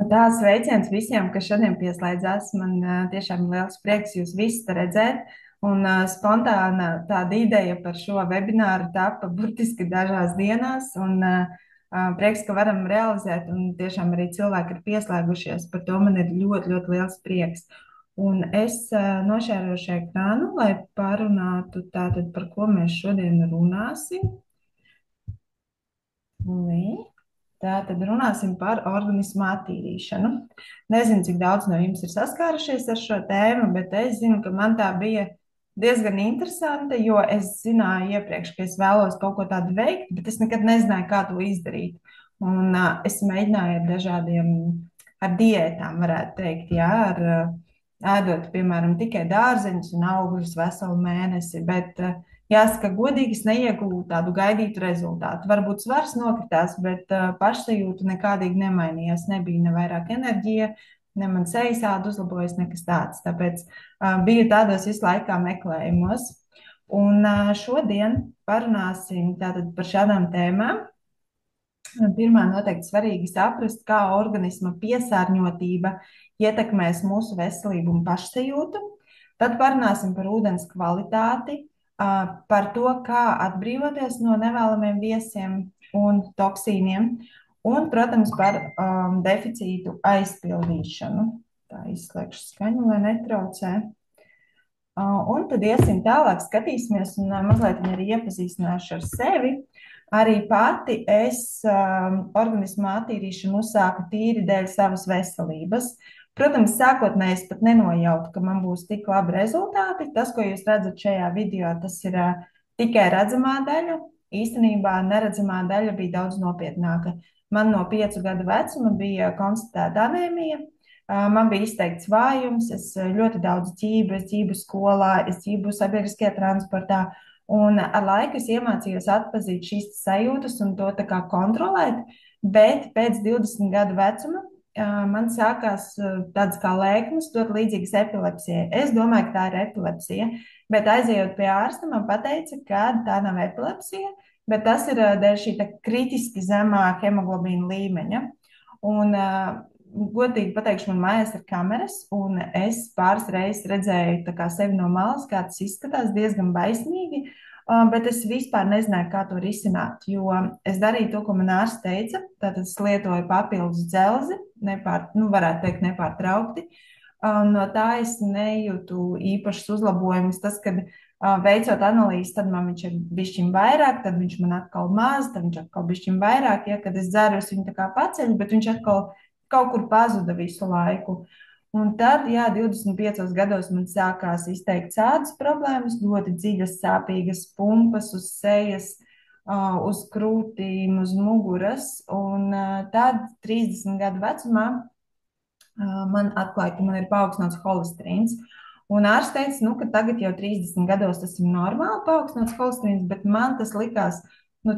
Tā sveiciens visiem, kas šodien pieslēdzās. Man tiešām ir liels prieks jūs visus te redzēt. Un spontāna tāda ideja par šo webināru tapa burtiski dažās dienās. Prieks, ka varam realizēt, un tiešām arī cilvēki ir pieslēgušies. Par to man ir ļoti, ļoti liels prieks. Un es nošērošu ekrānu, lai parunātu tātad, par ko mēs šodien runāsim. Lī. Tā tad runāsim par organismu attīrīšanu. Nezinu, cik daudz no jums ir saskārušies ar šo tēmu, bet es zinu, ka man tā bija diezgan interesanta, jo es zināju iepriekš, ka es vēlos kaut ko tādu veikt, bet es nekad nezināju, kā to izdarīt. Es mēģināju ar dažādiem, ar diētām, varētu teikt, jā, ēdot, piemēram, tikai dārzeņus un augļus veselu mēnesi, bet jāsaka, godīgi, es neiegūstu tādu gaidītu rezultātu. Varbūt svars nokritās, bet pašsajūta nekādīgi nemainījās. Nebija ne vairāk enerģija, ne man sejas āda uzlabojas, nekas tāds. Tāpēc biju tādos visu laikā meklējumos. Šodien parunāsim tātad par šādām tēmām. Pirmā noteikti svarīgi saprast, kā organisma piesārņotība ietekmēs mūsu veselību un pašsajūtu. Tad parunāsim par ūdens kvalitāti, par to, kā atbrīvoties no nevēlamiem viesiem un toksīniem, un, protams, par deficītu aizpildīšanu. Tā izslēgšu skaņu, lai netraucē. Un tad iesim tālāk, skatīsimies un mazliet arī iepazīstināšu ar sevi. Arī pati es organismu attīrīšanu uzsāku tīri dēļ savas veselības. Protams, sākotnēji es pat nenojautu, ka man būs tik labi rezultāti. Tas, ko jūs redzat šajā video, tas ir tikai redzamā daļa. Īstenībā neredzamā daļa bija daudz nopietnāka. Man no 5 gadu vecuma bija konstatēta anēmija. Man bija izteikts vājums, es ļoti daudz ģību skolā, es ģību sabiedriskajā transportā. Un ar laiku es iemācījos atpazīt šīs sajūtas un to tā kā kontrolēt, bet pēc 20 gadu vecuma man sākās tādas kā lēkmes, ļoti līdzīgas epilepsijai. Es domāju, ka tā ir epilepsija, bet aizejot pie ārsta, man pateica, ka tā nav epilepsija, bet tas ir dēļ šī kritiski zemā hemoglobīna līmeņa. Un, godīgi pateikšu, man mājās ir kameras, un es pāris reizes redzēju sevi no malas, kā tas izskatās diezgan baisnīgi, bet es vispār nezināju, kā to risināt, jo es darīju to, ko man ārsts teica, tātad es lietoju papildus dzelzi, varētu teikt nepārtraukti. No tā es nejūtu īpašas uzlabojumus. Tas, kad veicot analīzes, tad man viņš ir bišķiņ vairāk, tad viņš man atkal maz, tad viņš atkal bišķiņ vairāk, ja, kad es dzeru, es viņu tā kā paceļu, bet viņš atkal kaut kur pazuda visu laiku. Un tad, jā, 25 gados man sākās izteikt ādas problēmas, ļoti dziļas, sāpīgas pumpas uz sejas, uz krūtīm, uz muguras. Un tad 30 gadu vecumā man atklāja, ka man ir paaugstināts holesterīns. Un ārsts teica, ka tagad jau 30 gados tas ir normāli paaugstināts holesterīns, bet man tas likās,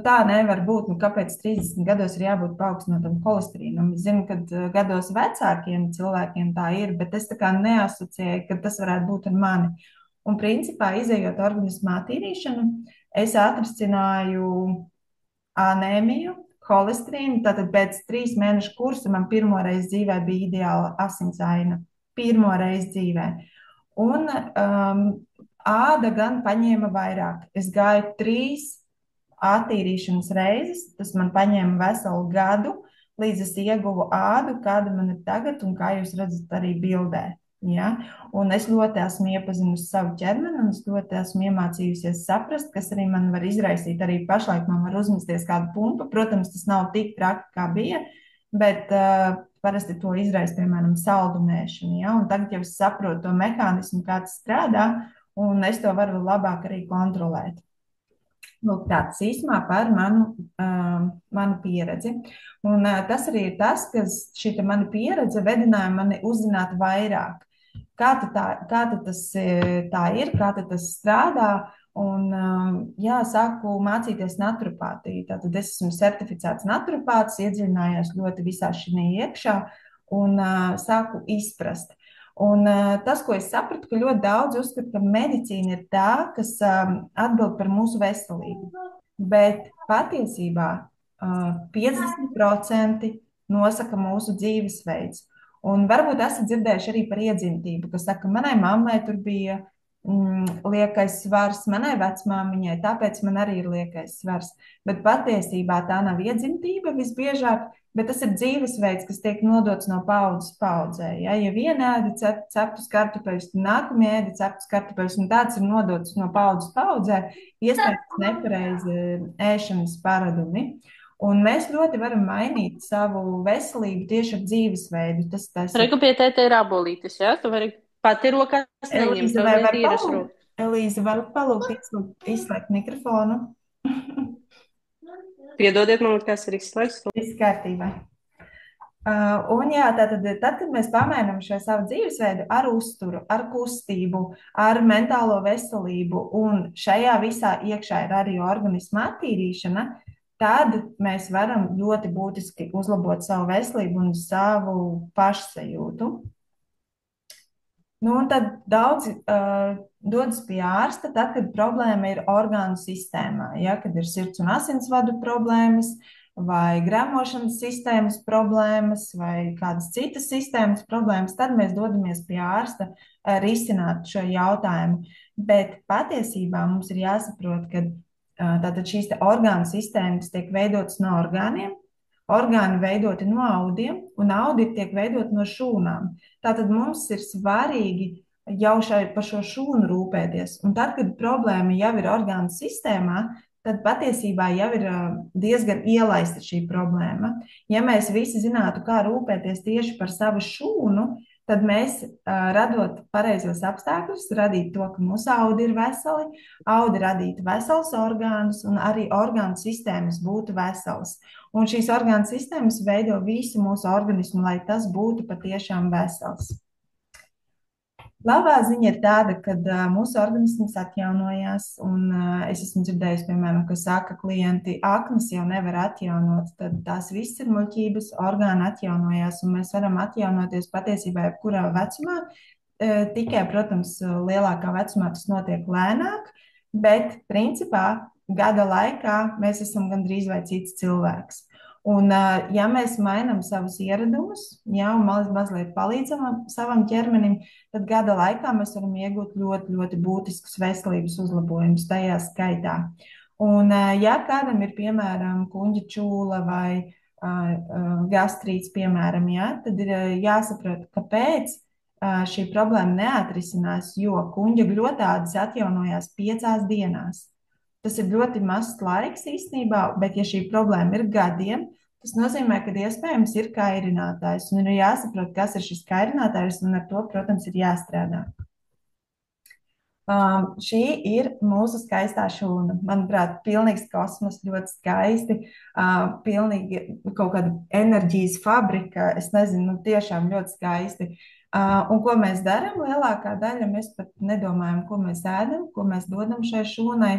tā nevar būt. Kāpēc 30 gados ir jābūt paaugstinātam holesterīnam? Es zinu, ka gados vecākiem cilvēkiem tā ir, bet es tā kā neasociēju, ka tas varētu būt ar mani. Un principā, izejot organismu attīrīšanu, es atrisināju anēmiju, holesterīnu. Tātad pēc 3 mēnešu kursa man pirmo reizi dzīvē bija ideāla asinsaina. Pirmo reizi dzīvē. Un āda gan paņēma vairāk. Es gāju 3 attīrīšanas reizes, tas man paņēma veselu gadu, līdz es ieguvu ādu, kāda man ir tagad, un kā jūs redzat arī bildē. Ja? Un es ļoti esmu iepazinusi savu ķermeni, un es ļoti esmu iemācījusies saprast, kas arī man var izraisīt. Arī pašlaik man var uzmesties kāda pumpa. Protams, tas nav tik traki, kā bija, bet parasti to izraisa, piemēram, saldumēšana. Ja? Un tagad jau es saprotu to mehānismu, kā tas strādā, un es to varu labāk arī kontrolēt. Tāds īsumā par manu pieredzi. Un tas arī ir tas, ka šī mana pieredze vedināja mani uzzināt vairāk. Kā tas tā ir, kā tas strādā. Un sāku mācīties naturopātiju. Tātad es esmu certificēts naturopāts, iedziļinājos ļoti visā šī iekšā un sāku izprast. Un tas, ko es sapratu, ka ļoti daudz uzskata, ka medicīna ir tā, kas atbild par mūsu veselību. Bet patiesībā 50% nosaka mūsu dzīvesveids. Un varbūt esat dzirdējuši arī par iedzimtību, kas saka, manai mammai tur bija liekais svars, manai vecmāmiņai, tāpēc man arī ir liekais svars. Bet patiesībā tā nav iedzimtība visbiežāk, bet tas ir dzīvesveids, kas tiek nodots no paudzes paudzē. Ja viena ēda ceptus kartupeļus, tad nākamie ēda ceptus kartupeļus, un tāds ir nodots no paudzes paudzē, iespējams nepareizi ēšanas paradumi. Un mēs ļoti varam mainīt savu veselību tieši ar dzīvesveidu. Tas ir Reku pie tēta ir abolītis, jā? Tu vari pati rokās neņemt, Elīze, tev vai vien var tīras palūgt? rokas. Elīze, var palūgt izslēgt mikrofonu? Piedodiet, man liekas, ir izslēgts. Viss kārtībā. Un jā, tātad, tad, kad mēs pamainām šo savu dzīvesveidu ar uzturu, ar kustību, ar mentālo veselību, un šajā visā iekšā ir arī organisma attīrīšana, tad mēs varam ļoti būtiski uzlabot savu veselību un savu pašsajūtu. Nu, un tad daudzi dodas pie ārsta, tad, kad problēma ir orgānu sistēmā, ja, kad ir sirds un asinsvadu problēmas, vai gremošanas sistēmas problēmas, vai kādas citas sistēmas problēmas, tad mēs dodamies pie ārsta risināt šo jautājumu. Bet patiesībā mums ir jāsaprot, ka tātad šīs te orgānu sistēmas tiek veidotas no orgāniem, orgāni veidoti no audiem, un audi tiek veidoti no šūnām. Tātad mums ir svarīgi jau par šo šūnu rūpēties. Un tad, kad problēma jau ir orgānu sistēmā, tad patiesībā jau ir diezgan ielaista šī problēma. Ja mēs visi zinātu, kā rūpēties tieši par savu šūnu, tad mēs, radot pareizos apstākļus, radītu to, ka mūsu audi ir veseli, audi radītu veselus orgānus, un arī orgānu sistēmas būtu veselas. Un šīs orgānu sistēmas veido visu mūsu organismu, lai tas būtu patiešām vesels. Labā ziņa ir tāda, ka mūsu organisms atjaunojās, un es esmu dzirdējusi, piemēram, ka saka klienti, aknas jau nevar atjaunot, tad tās viss ir muļķības, orgāni atjaunojās, un mēs varam atjaunoties patiesībā jebkurā vecumā. Tikai, protams, lielākā vecumā tas notiek lēnāk, bet principā gada laikā mēs esam gandrīz vai cits cilvēks. Un, ja mēs mainām savus ieradumus, ja, un mazliet palīdzam savam ķermenim, tad gada laikā mēs varam iegūt ļoti, ļoti būtiskus veselības uzlabojumus tajā skaitā. Un, ja kādam ir, piemēram, kuņģa čūla vai gastrīts, piemēram, ja, tad ir jāsaprot, kāpēc šī problēma neatrisinās, jo kuņģa gļotādes atjaunojās 5 dienās. Tas ir ļoti mazs laiks īstenībā, bet ja šī problēma ir gadiem, tas nozīmē, ka iespējams ir kairinātājs un ir jāsaprot, kas ir šis kairinātājs, un ar to, protams, ir jāstrādā. Šī ir mūsu skaistā šūna. Manuprāt, pilnīgs kosmos, ļoti skaisti, pilnīgi kaut kāda enerģijas fabrika. Es nezinu, nu, tiešām ļoti skaisti. Un ko mēs darām? Lielākā daļa mēs pat nedomājam, ko mēs ēdam, ko mēs dodam šai šūnai.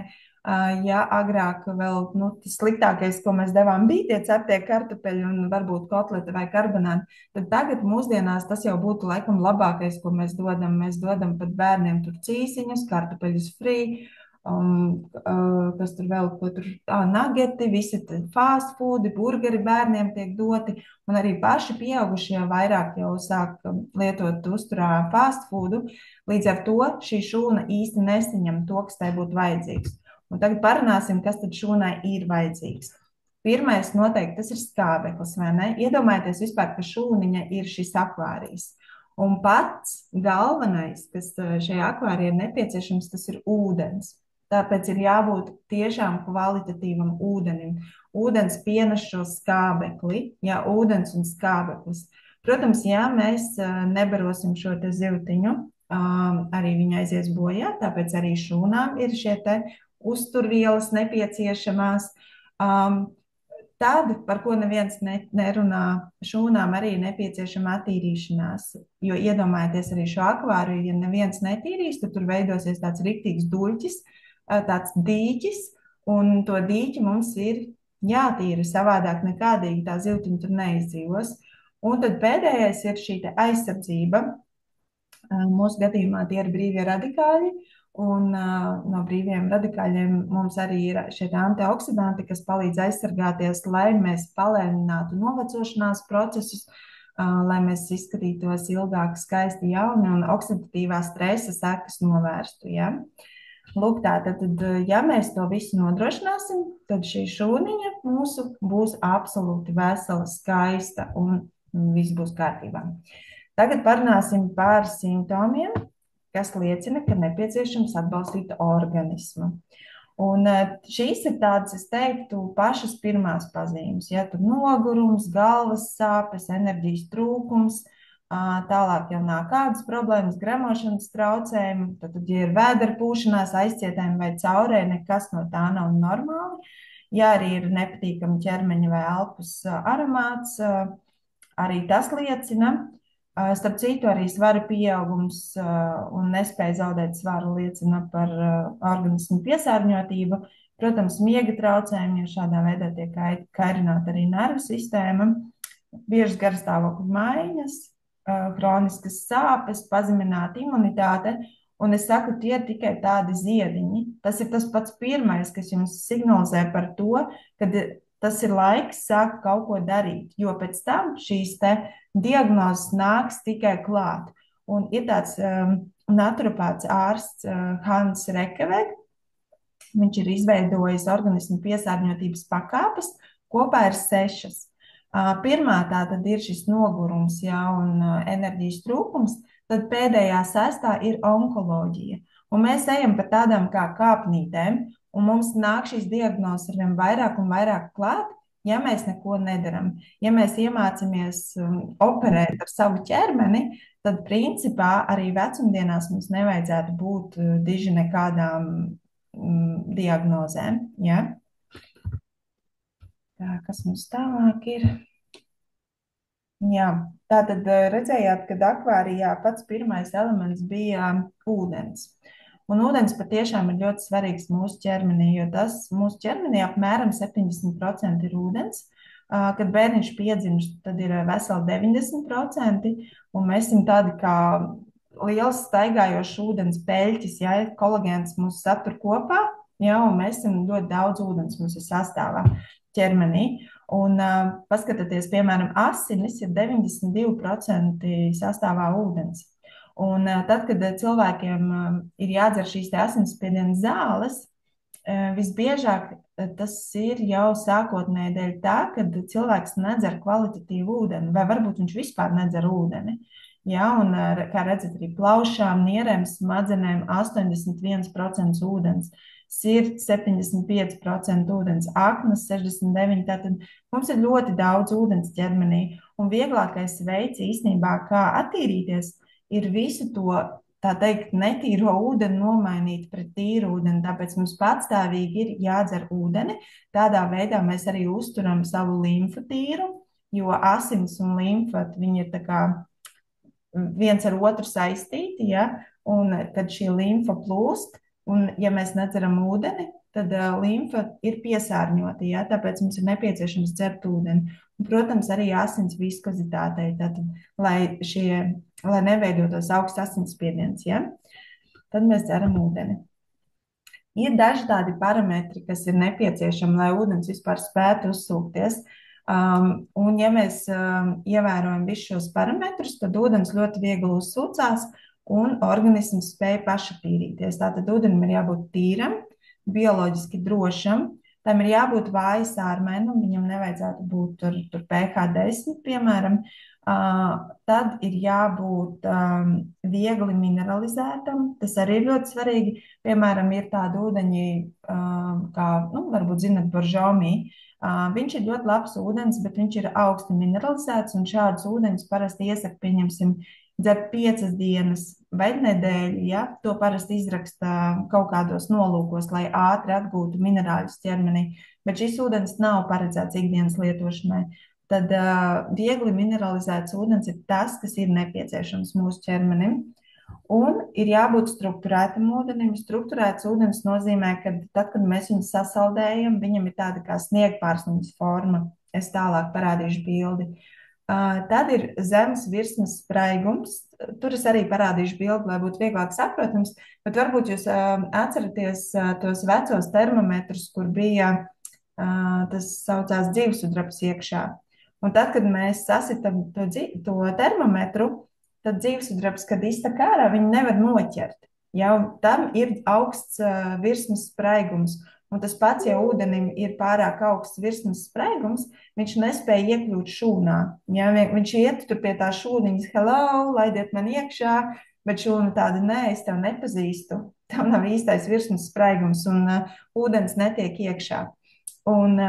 Ja agrāk vēl tas sliktākais, ko mēs devām, bija tie ceptie kartupeļi un varbūt kotlete vai karbonāti, tad tagad mūsdienās tas jau būtu laikam labākais, ko mēs dodam. Mēs dodam pat bērniem tur cīsiņus, kartupeļus free, kas tur vēl, ko tur, nageti, visi fast foodi, burgeri bērniem tiek doti, un arī paši pieaugušie vairāk jau sāk lietot uzturā fast foodu. Līdz ar to šī šūna īsti nesaņem to, kas tai būtu vajadzīgs. Un tagad parunāsim, kas tad šūnai ir vajadzīgs. Pirmais noteikti tas ir skābeklis, vai ne? Iedomājieties vispār, ka šūniņa ir šis akvārijs. Un pats galvenais, kas šajā akvārijā ir nepieciešams, tas ir ūdens. Tāpēc ir jābūt tiešām kvalitatīvam ūdenim. Ūdens pienes šo skābekli, ja ūdens un skābeklis. Protams, ja mēs nebarosim šo te zivtiņu, arī viņa aizies bojā, tāpēc arī šūnām ir šie te uzturvielas nepieciešamās. Tad, par ko neviens nerunā, šūnām arī ir nepieciešama attīrīšanās. Jo iedomājieties arī šo akvāriju, ja neviens netīrīs, tad tur veidosies tāds riktīgs duļķis, tāds dīķis, un to dīķi mums ir jātīra, savādāk nekādīgi tā zivtiņa tur neizdzīvos. Un tad pēdējais ir šī aizsardzība. Mūsu gadījumā tie ir brīvie radikāļi. Un no brīviem radikāļiem mums arī ir šie antioksidanti, kas palīdz aizsargāties, lai mēs palēninātu novecošanās procesus, lai mēs izskatītos ilgāk, skaisti jauni un oksidatīvā stresa sekas novērstu. Ja? Lūk, tad, ja mēs to visu nodrošināsim, tad šī šūniņa mūsu būs absolūti vesela, skaista un viss būs kārtībā. Tagad parunāsim par simptomiem, kas liecina, ka nepieciešams atbalstīt organismu. Un šīs ir tādas, es teiktu, pašas pirmās pazīmes. Ja tur nogurums, galvas sāpes, enerģijas trūkums, tālāk jau nāk kādas problēmas, gremošanas traucējumi, tad, ja ir vēdera pūšanās, aizcietējumi vai caurē, nekas no tā nav normāli. Ja arī ir nepatīkami ķermeņa vai elpas aromāts, arī tas liecina. Starp citu, arī svara pieaugums un nespēja zaudēt svaru liecina par organismu piesārņotību. Protams, miega traucējumi, jo šādā veidā tiek kairināta arī nervu sistēma, biežas garstāvokļa maiņas, hroniskas sāpes, pazemināta imunitāte. Un es saku, tie ir tikai tādi ziediņi. Tas ir tas pats pirmais, kas jums signalizē par to, ka tas ir laiks sākt kaut ko darīt, jo pēc tam šīs diagnozes nāks tikai klāt. Un ir tāds naturopāts ārsts Hans Rekeveg. Viņš ir izveidojis organismu piesārņotības pakāpes, kopā ir 6. Pirmā tā tad ir šis nogurums, ja, un enerģijas trūkums, tad pēdējā 6. ir onkoloģija. Un mēs ejam pa tādām kā kāpnītēm, un mums nāk šīs diagnozes arvien vairāk un vairāk klāt, ja mēs neko nedaram. Ja mēs iemācāmies operēt ar savu ķermeni, tad principā arī vecumdienās mums nevajadzētu būt diži nekādām diagnozēm. Ja? Tā, kas mums tālāk ir? Jā, tā tad redzējāt, ka akvārijā pats pirmais elements bija ūdens. Un ūdens patiešām ir ļoti svarīgs mūsu ķermenī, jo tas mūsu ķermenī apmēram 70% ir ūdens. Kad bērniņš piedzimst, tad ir veseli 90%, un mēs esam tādi kā liels staigājošs ūdens peļķis, ja kolagēns mūs satur kopā, ja, un mēs esam ļoti daudz ūdens mums ir sastāvā ķermenī. Un paskatieties, piemēram, asinis ir 92% sastāvā ūdens. Un tad, kad cilvēkiem ir jādzer šīs asinsspiediena zāles, visbiežāk tas ir jau sākotnēji dēļ tā, ka cilvēks nedzer kvalitatīvu ūdeni, vai varbūt viņš vispār nedzer ūdeni. Ja, un, kā redzat, arī plaušām, nierēm, smadzenēm 81% ūdens, sirds 75% ūdens, aknas 69%. Tātad mums ir ļoti daudz ūdens ķermenī, un vieglākais veids īstenībā, kā attīrīties, ir visu to, tā teikt, netīro ūdeni nomainīt pret tīru ūdeni. Tāpēc mums patstāvīgi ir jādzer ūdeni. Tādā veidā mēs arī uzturam savu limfu tīru, jo asins un limfa, viņi ir tā kā viens ar otru saistīti, ja? Un kad šī limfa plūst, un ja mēs nedzeram ūdeni, tad limfa ir piesārņota, ja? Tāpēc mums ir nepieciešams dzert ūdeni. Un, protams, arī asins viskozitātei, tātad, lai neveidotos augsts asinsspiediens, ja? Tad mēs dzeram ūdeni. Ir daži tādi parametri, kas ir nepieciešami, lai ūdens vispār spētu uzsūkties. Un, ja mēs ievērojam visus šos parametrus, tad ūdens ļoti viegli uzsūcās un organisms spēja pašatīrīties. Tātad ūdenim ir jābūt tīram, bioloģiski drošam, tam ir jābūt vāji sārmēnam, viņam nevajadzētu būt tur pH 10, piemēram. Tad ir jābūt viegli mineralizētam, tas arī ir ļoti svarīgi. Piemēram, ir tādi ūdeņi, kā, varbūt zinat, Boržomī. Viņš ir ļoti labs ūdens, bet viņš ir augsti mineralizēts, un šādus ūdeņus parasti iesaka, pieņemsim, dzert 5 dienas vai nedēļu, ja? To parasti izraksta kaut kādos nolūkos, lai ātri atgūtu minerāļus ķermenī, bet šis ūdens nav paredzēts ikdienas lietošanai. Tad viegli mineralizēts ūdens ir tas, kas ir nepieciešams mūsu ķermenim. Un ir jābūt strukturētam ūdenim. Strukturēts ūdens nozīmē, ka tad, kad mēs viņu sasaldējam, viņam ir tāda kā sniegpārsniņas forma. Es tālāk parādīšu bildi. Tad ir zemes virsmas spraigums. Tur es arī parādīšu bildi, lai būtu vieglāk saprotams, bet varbūt jūs atceraties tos vecos termometrus, kur bija tas saucās dzīvesudrabs iekšā. Un tad, kad mēs sasitam to termometru, tad dzīvesudrabs, kad iztek ārā, viņi nevar noķert. Ja, un tam ir augsts virsmas spraigums. Un tas pats, ja ūdenim ir pārāk augsts virsmas spraigums, viņš nespēja iekļūt šūnā. Ja, viņš iet tur pie tā šūniņas, hello, laidiet man iekšā, bet šūna tāda, nē, es tev nepazīstu. Tam nav īstais virsmas spraigums un ūdens netiek iekšā. Un,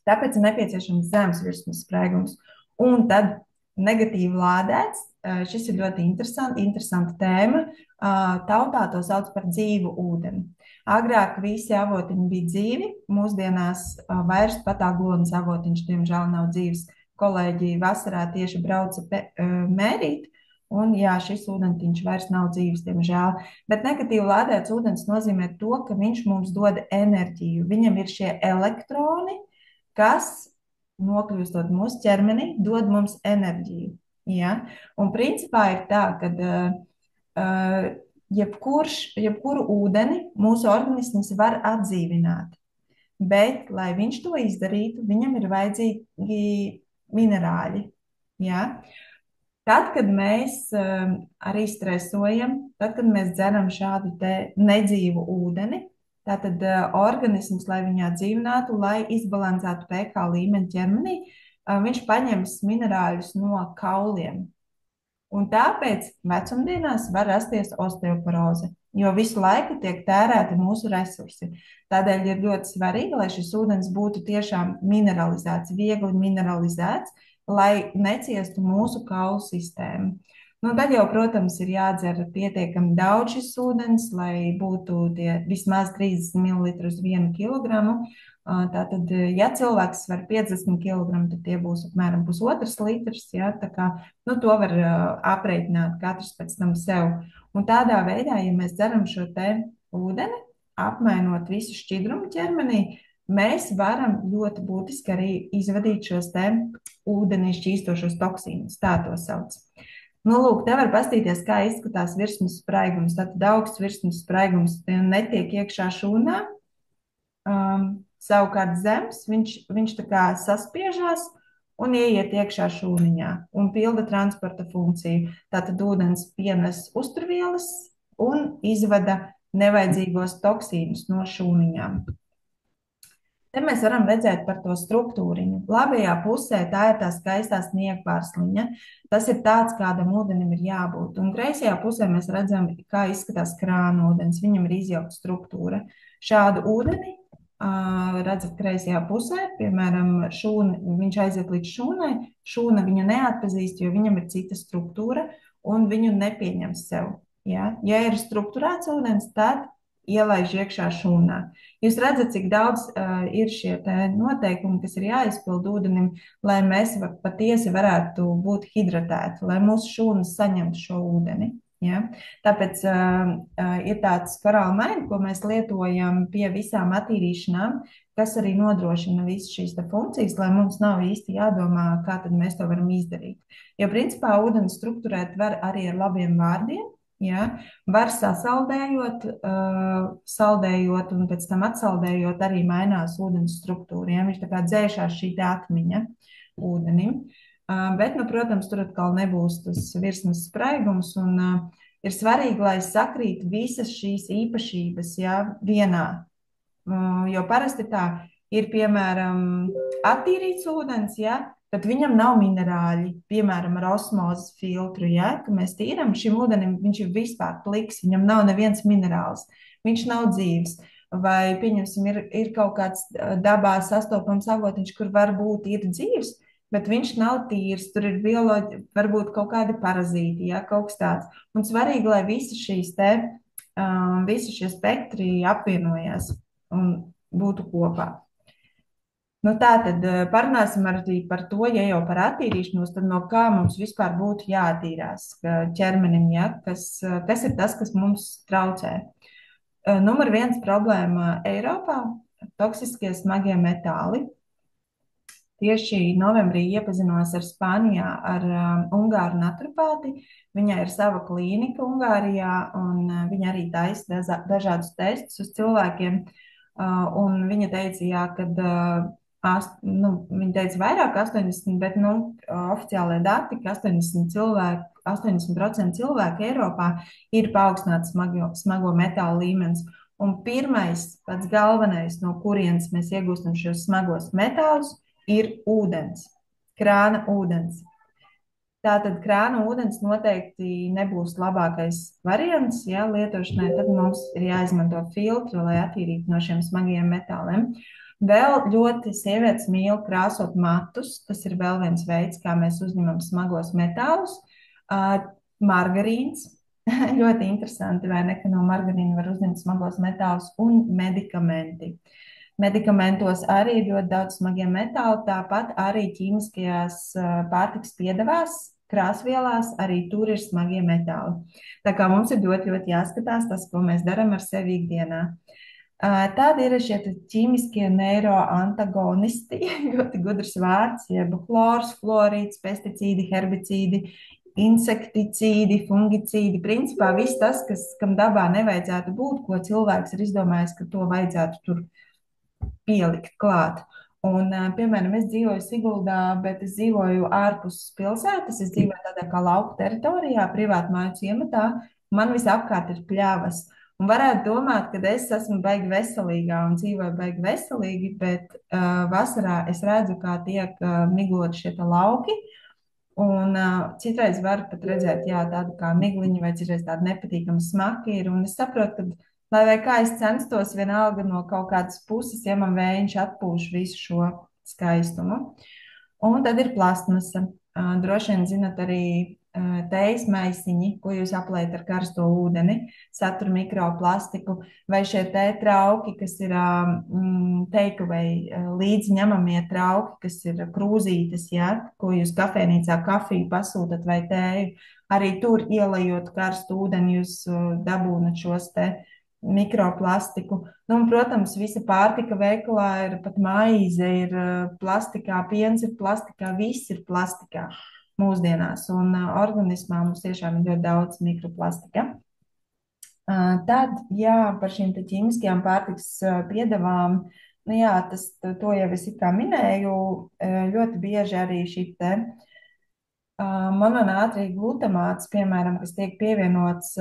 tāpēc ir nepieciešams zemes virsmas spraigums. Un tad negatīvi lādēts, šis ir ļoti interesanta tēma. Tautā to sauc par dzīvu ūdeni. Agrāk visi avotiņi bija dzīvi, mūsdienās vairs pat Aglonas avotiņš, diemžēl, nav dzīves. Kolēģi vasarā tieši brauca mērīt, un jā, šis ūdentiņš vairs nav dzīves, diemžēl. Bet negatīvi lādēts ūdens nozīmē to, ka viņš mums dod enerģiju. Viņam ir šie elektroni, kas, nokļūstot mūsu ķermenī, dod mums enerģiju. Ja? Un principā ir tā, ka jebkuru ūdeni mūsu organisms var atdzīvināt. Bet, lai viņš to izdarītu, viņam ir vajadzīgi minerāļi. Ja? Tad, kad mēs arī stresojam, tad, kad mēs dzeram šādu nedzīvu ūdeni, tātad organisms, lai viņā dzīvinātu, lai izbalansētu pH līmeni ķermenī, viņš paņems minerāļus no kauliem. Un tāpēc vecumdienās var rasties osteoporoze, jo visu laiku tiek tērēti mūsu resursi. Tādēļ ir ļoti svarīgi, lai šis ūdens būtu tiešām mineralizēts, viegli mineralizēts, lai neciestu mūsu kaulu sistēmu. Nu, tad jau, protams, ir jādzer pietiekami daudz šis ūdens, lai būtu vismaz 30 ml uz 1 kilogramu. Tātad, ja cilvēks svar 50 kg, tad tie būs apmēram pusotrs litrs. Ja, tā kā, nu, to var aprēķināt katrs pēc tam sev. Un tādā veidā, ja mēs dzeram šo te ūdeni, apmainot visu šķidrumu ķermenī, mēs varam ļoti būtiski arī izvadīt šos te ūdeni šķīstošos toksīnus, tā to sauc. Nu, lūk, te var pastīties, kā izskatās virsmas spraigums. Tātad augsts virsmas spraigums netiek iekšā šūnā. Savukārt zems, viņš tā kā saspiežās un ieiet iekšā šūniņā un pilda transporta funkciju. Tātad ūdens pienes uzturvielas un izvada nevajadzīgos toksīnus no šūniņām. Te mēs varam redzēt par to struktūriņu. Labajā pusē tā ir tā skaistā sniegpārsliņa. Tas ir tāds, kādam ūdenim ir jābūt. Un kreisajā pusē mēs redzam, kā izskatās krāna ūdens. Viņam ir izjaukta struktūra. Šādu ūdeni redzat kreisajā pusē, piemēram, viņš aiziet līdz šūnai. Šūna viņu neatpazīst, jo viņam ir cita struktūra un viņu nepieņem sev. Ja ir struktūrēts ūdens, tad ielaiž iekšā šūnā. Jūs redzat, cik daudz ir šie noteikumi, kas ir jāizpild ūdenim, lai mēs patiesi varētu būt hidratēti, lai mūsu šūnas saņemtu šo ūdeni. Ja? Tāpēc ir tāds korāla maini, ko mēs lietojam pie visām attīrīšanām, kas arī nodrošina visas šīs funkcijas, lai mums nav īsti jādomā, kā tad mēs to varam izdarīt. Jo principā ūdeni strukturēt var arī ar labiem vārdiem. Ja, var sasaldējot, saldējot un pēc tam atsaldējot arī mainās ūdens struktūra. Ja, viņš tā kā dzēšās šī atmiņa ūdenim. Bet, nu, protams, tur atkal nebūs tas virsmas spraigums un ir svarīgi, lai sakrīt visas šīs īpašības, ja, vienā. Jo parasti tā ir, piemēram, attīrīts ūdens, ja, tad viņam nav minerāļi, piemēram, ar osmozes filtru, ja, ka mēs tīram, šim ūdenim viņš ir vispār pliks, viņam nav neviens minerāls, viņš nav dzīves. Vai, pieņemsim, ir kaut kāds dabā sastopams avotiņš, kur varbūt ir dzīves, bet viņš nav tīrs, tur ir varbūt kaut kādi parazīti, ja, kaut kas tāds. Un svarīgi, lai visi šie spektri apvienojās un būtu kopā. Nu, tā tad parunāsim arī par to, ja jau par attīrīšanos, tad no kā mums vispār būtu jāattīrās ķermenim, ja? Kas ir tas, kas mums traucē. Numur 1 problēma Eiropā - toksiskie smagie metāli. tieši novembrī iepazinos ar Spānijā ar ungāru naturopāti. Viņai ir sava klīnika Ungārijā, un viņa arī taisa dažādus testus uz cilvēkiem. Un viņa teica, jā, kad viņa teica vairāk 80, bet oficiālajie dati, ka 80% cilvēku Eiropā ir paaugstināts smago metālu līmenis. Un pirmais, pats galvenais, no kurienes mēs iegūstam šos smagos metālus, ir ūdens, krāna ūdens. Tātad krāna ūdens noteikti nebūs labākais variants, ja, lietošanai. Tad mums ir jāizmanto filtri, lai attīrītu no šiem smagajiem metāliem. Vēl ļoti sievietes mīl krāsot matus. Tas ir vēl viens veids, kā mēs uzņemam smagos metālus. Margarīns. Ļoti interesanti, vai ne, ka no margarīna var uzņemt smagos metālus un medikamenti. Medikamentos arī ir ļoti daudz smagie metāli, tāpat arī ķīmiskajās pārtikas piedevās, krāsvielās, arī tur ir smagie metāli. Tā kā mums ir ļoti, ļoti jāskatās tas, ko mēs darām ar sevi ikdienā. Tādi ir šie ķīmiskie neiroantagonisti, ļoti gudrs vārds, jeb chlors, fluorīds, pesticīdi, herbicīdi, insekticīdi, fungicīdi. Principā viss tas, kam dabā nevajadzētu būt, ko cilvēks ir izdomājis, ka to vajadzētu tur pielikt klāt. Un, piemēram, es dzīvoju Siguldā, bet es dzīvoju ārpus pilsētas. Es dzīvoju tādā kā lauku teritorijā, privātu māju ciematā. Man visapkārt ir pļavas. Un varētu domāt, ka es esmu baigi veselīgā un dzīvoju baigi veselīgi, bet vasarā es redzu, kā tiek migloti šie lauki. Un citreiz var pat redzēt, jā, tādu kā migliņu vai citreiz tādu nepatīkamu smaki ir. Un es saprotu, ka lai vai kā es censtos, vienalga no kaut kādas puses, ja man vējš atpūš visu šo skaistumu. Un tad ir plastmasa. Droši vien zinat arī teijas maisiņi, ko jūs apliet ar karsto ūdeni, satur mikroplastiku, vai šie te trauki, kas ir takeaway līdzi ņemamie trauki, kas ir krūzītes, ja, ko jūs kafejnīcā kafiju pasūtat vai tēju. Arī tur ielejot karstu ūdeni, jūs dabūnat šos te mikroplastiku. Nu, un, protams, visa pārtika veikalā ir pat maize, ir plastikā, piens ir plastikā, viss ir plastikā mūsdienās. Un organismā mums tiešām ir ļoti daudz mikroplastika. Tad, jā, par šīm te ķīmiskajām pārtikas piedevām, nu jā, to jau es it kā minēju, ļoti bieži arī šī te mononātrija glutamāts, piemēram, kas tiek pievienots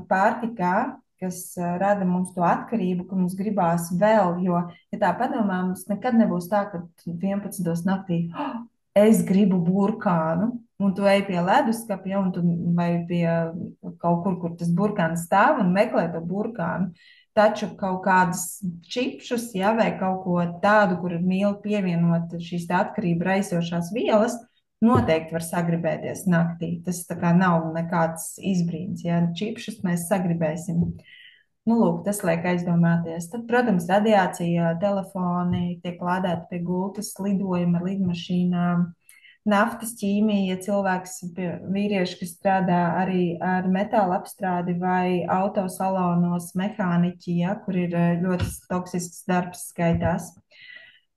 pārtikā, kas rada mums to atkarību, ka mums gribās vēl, jo, ja tā padomā, mums nekad nebūs tā, ka 11. naktī es gribu burkānu, un tu ej pie leduskapja, vai pie kaut kur, kur tas burkāns stāv un meklē to burkānu. Taču kaut kādus čipšus, ja, vai kaut ko tādu, kur mīl pievienot šīs atkarību raisošās vielas, noteikti var sagribēties naktī. Tas tā kā nav nekāds izbrīns, ja čipšus mēs sagribēsim. Nu, lūk, tas liek aizdomāties. Tad, protams, radiācija, telefoni tiek lādēti pie gultas, lidojumi ar lidmašīnām, naftas ķīmija, cilvēks, vīrieši, kas strādā arī ar metāla apstrādi vai autosalonos mehāniķi, ja, kur ir ļoti toksisks darbs skaitās.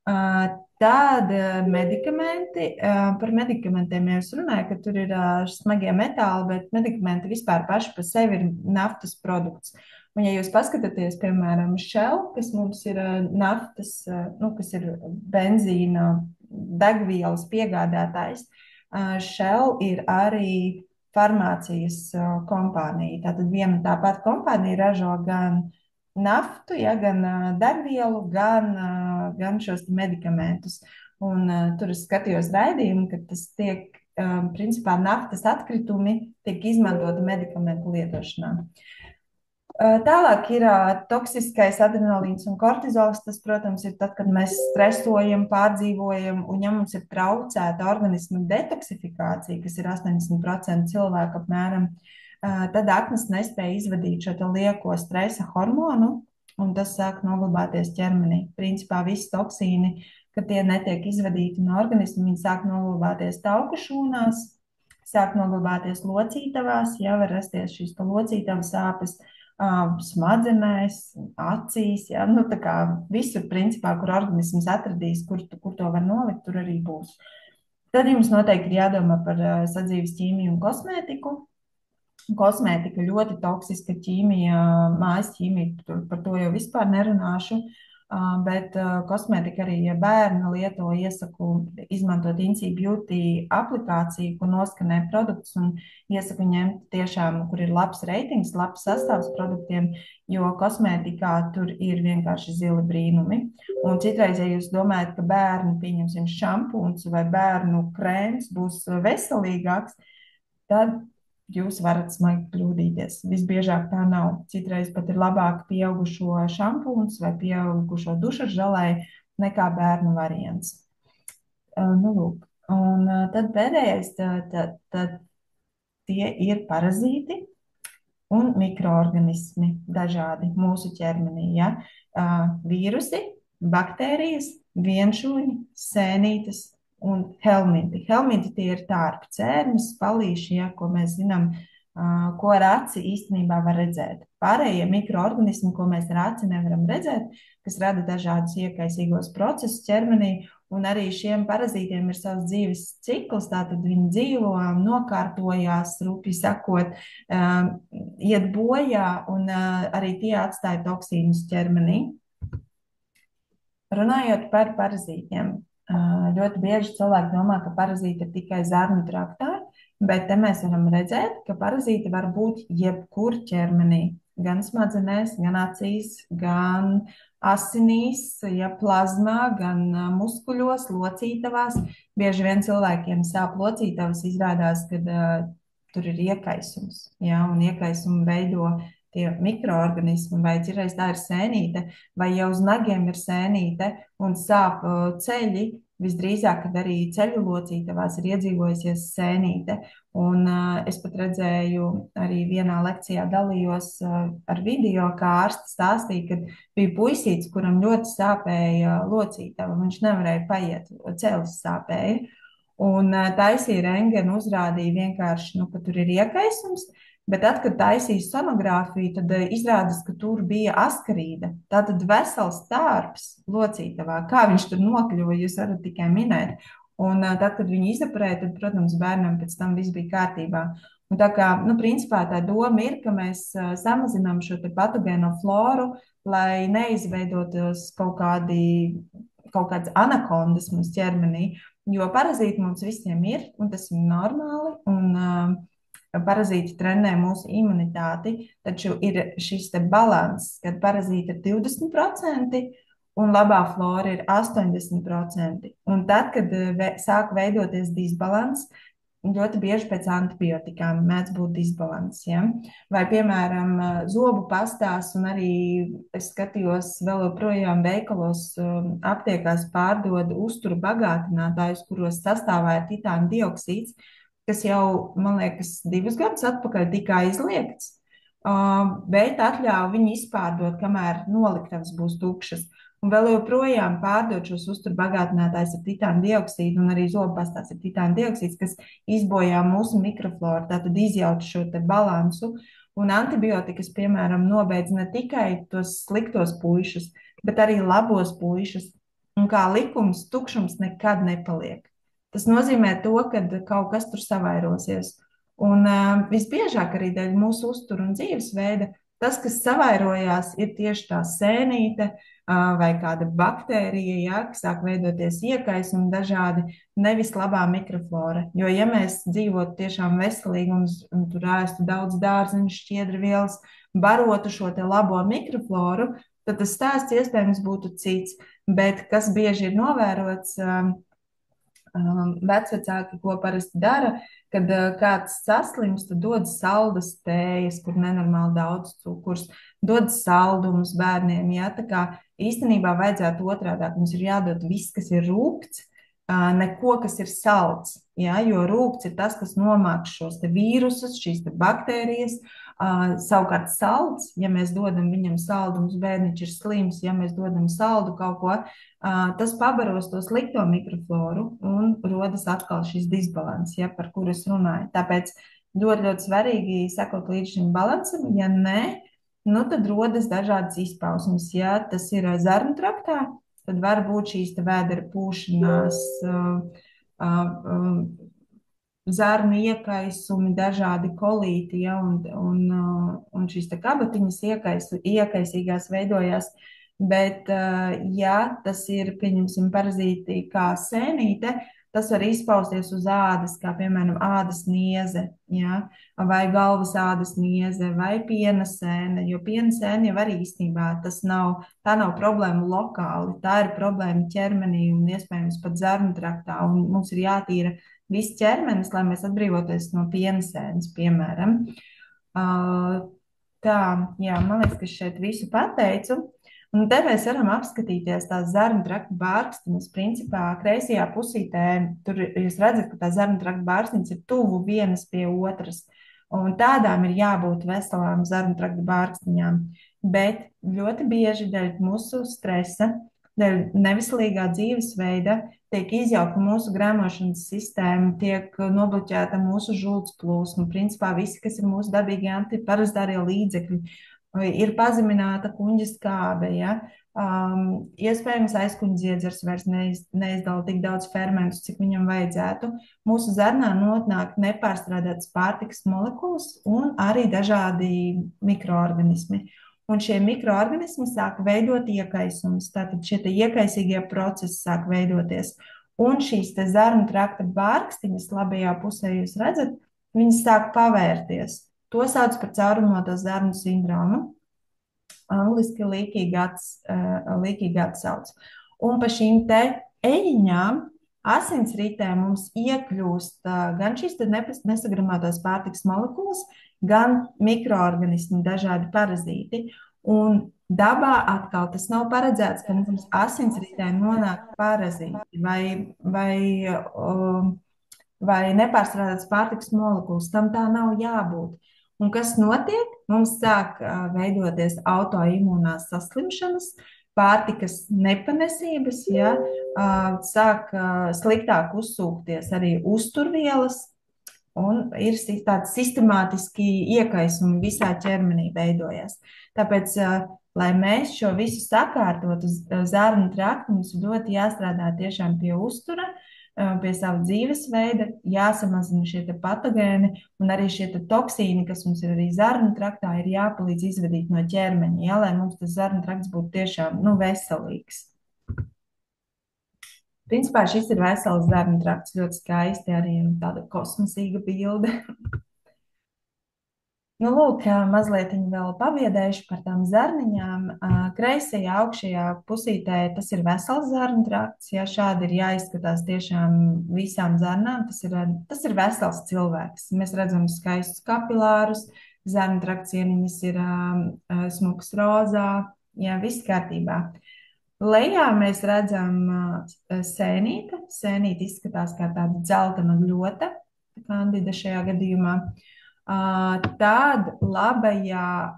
Tādi medikamenti, par medikamentiem jau es runāju, ka tur ir smagie metāli, bet medikamenti vispār paši par sevi ir naftas produkts. Un, ja jūs paskatāties, piemēram, Shell, kas mums ir naftas, kas ir benzīna degvielas piegādātājs, Shell ir arī farmācijas kompānija. Tātad viena tā pati kompānija ražo gan naftu, ja, gan degvielu, gan šos medikamentus. Un tur es skatījos raidījumu, ka tas tiek, principā, naftas atkritumi tiek izmantoti medikamentu lietošanā. Tālāk ir toksiskais adrenalīns un kortizols. Tas, protams, ir tad, kad mēs stresojam, pārdzīvojam, un ja mums ir traucēta organisma detoksifikācija, kas ir 80% cilvēku apmēram, tad aknas nespēja izvadīt šo lieko stresa hormonu, un tas sāk noglabāties ķermenī. Principā visi toksīni, kad tie netiek izvadīti no organisma, viņi sāk noglabāties tauku šūnās, sāk noglabāties locītavās, ja var rasties šīs locītavas sāpes. smadzenēs, acīs, ja, nu, tā kā visur, principā, kur organisms atradīs, kur to var nolikt, tur arī būs. Tad jums noteikti ir jādomā par sadzīves ķīmiju un kosmētiku. Kosmētika ļoti toksiska ķīmija, mājas ķīmija, par to jau vispār nerunāšu. Bet kosmētika arī, ja bērni lieto, iesaku izmantot Inci Beauty aplikāciju, kur noskanē produktus un iesaku ņemt tiešām, kur ir labs reitings, labs sastāvs produktiem, jo kosmētikā tur ir vienkārši zili brīnumi. Un citreiz, ja jūs domājat, ka bērnu, pieņemsim, šampūns vai bērnu krēms būs veselīgāks, tad jūs varat smagi kļūdīties. Visbiežāk tā nav. Citreiz pat ir labāk pieaugušo šampūns vai pieaugušo dušas žalē nekā bērnu variants. Nu, lūk. Un tad pēdējais, tad tie ir parazīti un mikroorganismi dažādi mūsu ķermenī. Ja? Vīrusi, baktērijas, vienšūņi, sēnītes un helminti. Helminti tie ir tārpi, cērnis, spalīši, ja, ko mēs zinām, ko ar aci īstenībā var redzēt. Pārējie mikroorganismi, ko mēs ar aci nevaram redzēt, kas rada dažādus iekaisīgos procesus ķermenī, un arī šiem parazītiem ir savs dzīves cikls, tātad viņi dzīvo, nokārtojās, rūpīgi sakot, iet bojā, un arī tie atstāja toksīnus ķermenī. Runājot par parazītiem, ļoti bieži cilvēki domā, ka parazīti ir tikai zarnu traktā, bet te mēs varam redzēt, ka parazīti var būt jebkur ķermenī, gan smadzenēs, gan acīs, gan asinīs, ja plazmā, gan muskuļos, locītavās. Bieži vien cilvēkiem sāp locītavas, izrādās, ka tur ir iekaisums, ja, un iekaisumu veido tie mikroorganismi, vai citreiz tā ir sēnīte, vai jau uz nagiem ir sēnīte un sāp ceļi, visdrīzāk, kad arī ceļu locītavās ir iedzīvojusies sēnīte. Un es pat redzēju, arī vienā lekcijā dalījos ar video, kā ārsts stāstīja, kad bija puisīts, kuram ļoti sāpēja locītava, viņš nevarēja paiet, celis sāpēja. Un taisīja rentgenu, uzrādīja vienkārši, nu, ka tur ir iekaisums, bet tad, kad taisīja sonogrāfiju, tad izrādās, ka tur bija askarīda. Tātad vesels tārps locītavā. Kā viņš tur nokļuva, jūs varat tikai minēt. Un tad, kad viņu izaparēja, tad, protams, bērnam pēc tam viss bija kārtībā. Un tā kā, nu, principā tā doma ir, ka mēs samazinām šo te patogēno floru, lai neizveidotos kaut kādas anakondas mums ķermenī, jo parazīti mums visiem ir, un tas ir normāli, un parazīti trenē mūsu imunitāti, taču ir šis te balanss, kad parazīti ir 20% un labā flora ir 80%. Un tad, kad sāk veidoties disbalanss, ļoti bieži pēc antibiotikām mēdz būt disbalanss. Ja? Vai, piemēram, zobu pastās, un arī es skatījos vēl joprojām veikalos, aptiekās pārdod uzturu bagātinātājus, kuros sastāvā ir titāna dioksīds, kas jau, man liekas, 2 gadus atpakaļ tika aizliegts, bet atļauj viņu izpārdot, kamēr noliktavas būs tukšas. Un vēl joprojām pārdot šos uzturbagātinātājus ar titāna dioksīdu, un arī zobpastās ir titāna dioksīds, kas izbojā mūsu mikrofloru, tātad izjauc šo te balansu. Un antibiotikas, piemēram, nobeidz ne tikai tos sliktos puišus, bet arī labos puišus. Un kā likums, tukšums nekad nepaliek. Tas nozīmē to, ka kaut kas tur savairosies. Un visbiežāk arī dēļ mūsu uzturu un dzīvesveida, tas, kas savairojās, ir tieši tā sēnīte vai kāda baktērija, ja, kas sāk veidoties iekaisumi dažādi, nevis labā mikroflora. Jo, ja mēs dzīvotu tiešām veselīgi un tur ēstu daudz dārzeņu, šķiedrvielas, barotu šo te labo mikrofloru, tad tas stāsts iespējams būtu cits. Bet kas bieži ir novērots, vecvecāki, ko parasti dara, kad kāds saslimst, tad dod saldas tējas, kur nenormāli daudz cukurs, dod saldumus bērniem. Ja? Tā kā īstenībā vajadzētu otrādāk. Mums ir jādod viss, kas ir rūgts, neko, kas ir salds. Ja? Jo rūgts ir tas, kas nomāk šos te vīrusus, šīs te baktērijas. Savukārt salds, ja mēs dodam viņam saldumus, bērniņš ir slims, ja mēs dodam saldu kaut ko, tas pabaros to slikto mikrofloru un rodas atkal šis disbalans, ja, par kuru es runāju. Tāpēc ļoti, ļoti svarīgi sekot līdz šim balansam. Ja nē, nu, tad rodas dažādas izpausmes. Ja tas ir zarnu traktā, tad var būt šīs te vēdera pūšanās, zarnu iekaisumi, dažādi kolīti, ja, un šīs te kabatiņas iekaisīgās veidojās. Bet, ja tas ir, pieņemsim, parazīti kā sēnīte, tas var izpausties uz ādas, kā piemēram ādas nieze, ja, vai galvas ādas nieze, vai piena sēne, jo piena sēne jau arī īstenībā tā nav problēma lokāli, tā ir problēma ķermenī un iespējams pat zarnu traktā, un mums ir jātīra viss ķermenis, lai mēs atbrīvotos no piena sēnes, piemēram. Tā, jā, man liekas, ka šeit visu pateicu. Un te mēs varam apskatīties tās zarnu trakta bārkstiņas. Principā, kreisajā pusītē, tur jūs redzat, ka tā zarnu trakta bārkstiņas ir tuvu vienas pie otras. Un tādām ir jābūt veselām zarnu trakta bārkstiņām. Bet ļoti bieži dēļ mūsu stresa, dēļ neveselīgā dzīvesveida, tiek izjaukta mūsu grēmošanas sistēma, tiek nobloķēta mūsu žults plūsma. Principā visi, kas ir mūsu dabīgie antiparazitārie līdzekļi, ir pazemināta kuņģa skābe. Ja? Iespējams, aizkuņģa ziedzers vairs neizdala tik daudz fermentus, cik viņam vajadzētu. Mūsu zarnā nonāk nepārstrādātas pārtikas molekulas un arī dažādi mikroorganismi. Un šie mikroorganismi sāk veidot iekaisumus. Tātad šie iekaisīgie procesi sāk veidoties. Un šīs zarnu trakta bārkstiņas labajā pusē jūs redzat, viņas sāk pavērties. To sauc par caurumoto zarnu sindromu. Angliski leaky gut sauc. Un pa šīm te eļiņām asinsritē mums iekļūst gan šīs nesagramētās pārtikas molekulas, gan mikroorganismi, dažādi parazīti. Un dabā atkal tas nav paredzēts, ka mums asinsritē nonāk parazīti vai nepārstrādātas pārtikas molekulas. Tam tā nav jābūt. Un kas notiek? Mums sāk veidoties autoimūnās saslimšanas, pārtikas nepanesības, ja, sāk sliktāk uzsūkties arī uzturvielas, un ir tādi sistemātiski iekaisumi visā ķermenī veidojas. Tāpēc, lai mēs šo visu sakārtotu zarnu traktu, mums ir ļoti jāstrādā tiešām pie uztura, pie sava dzīvesveida, jāsamazina šie patogēni un arī šie toksīni, kas mums ir arī zarnu traktā, ir jāpalīdz izvadīt no ķermeņa, ja, lai mums tas zarnu trakts būtu tiešām veselīgs. Principā šis ir vesels zarnu trakts, ļoti skaisti, arī tāda kosmosīga bilde. Nu, lūk, mazliet vēl paviedējuši par tām zarniņām. Kreisajā augšējā pusītē tas ir vesels zarnu trakts. Ja šādi ir jāizskatās tiešām visām zarnām, tas ir vesels cilvēks. Mēs redzam skaistus kapilārus, zarnu trakts ieniņas ir smukas rozā, jā, viss kārtībā. Lejā mēs redzam sēnīti. Sēnīti izskatās kā tāda dzeltena gļota, Kandida šajā gadījumā. Tad labajā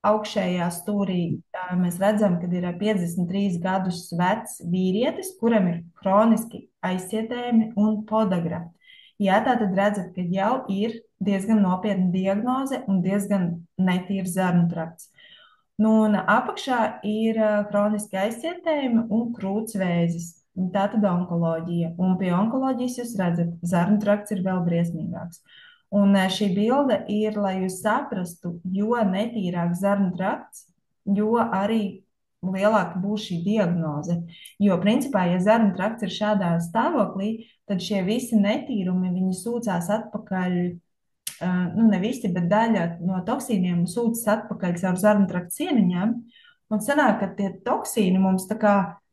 augšējā stūrī mēs redzam, ka ir 53 gadus vecs vīrietis, kuram ir hroniski aizcietējumi un podagra. Jā, tātad redzat, ka jau ir diezgan nopietna diagnoze un diezgan netīrs zarnu trakts. Nu, un apakšā ir hroniski aizcietējumi un krūtsvēzis. Tātad onkoloģija. Un pie onkoloģijas jūs redzat, zarnu trakts ir vēl briesmīgāks. Un šī bilde ir, lai jūs saprastu, jo netīrāk zarnu trakts, jo arī lielāka būs šī diagnoze. Jo, principā, ja zarnu trakts ir šādā stāvoklī, tad šie visi netīrumi, viņi sūcās atpakaļ, ne visi, bet daļa no toksīniem sūcas atpakaļ caur zarnu trakta sieniņām. Un sanāk, ka tie toksīni mums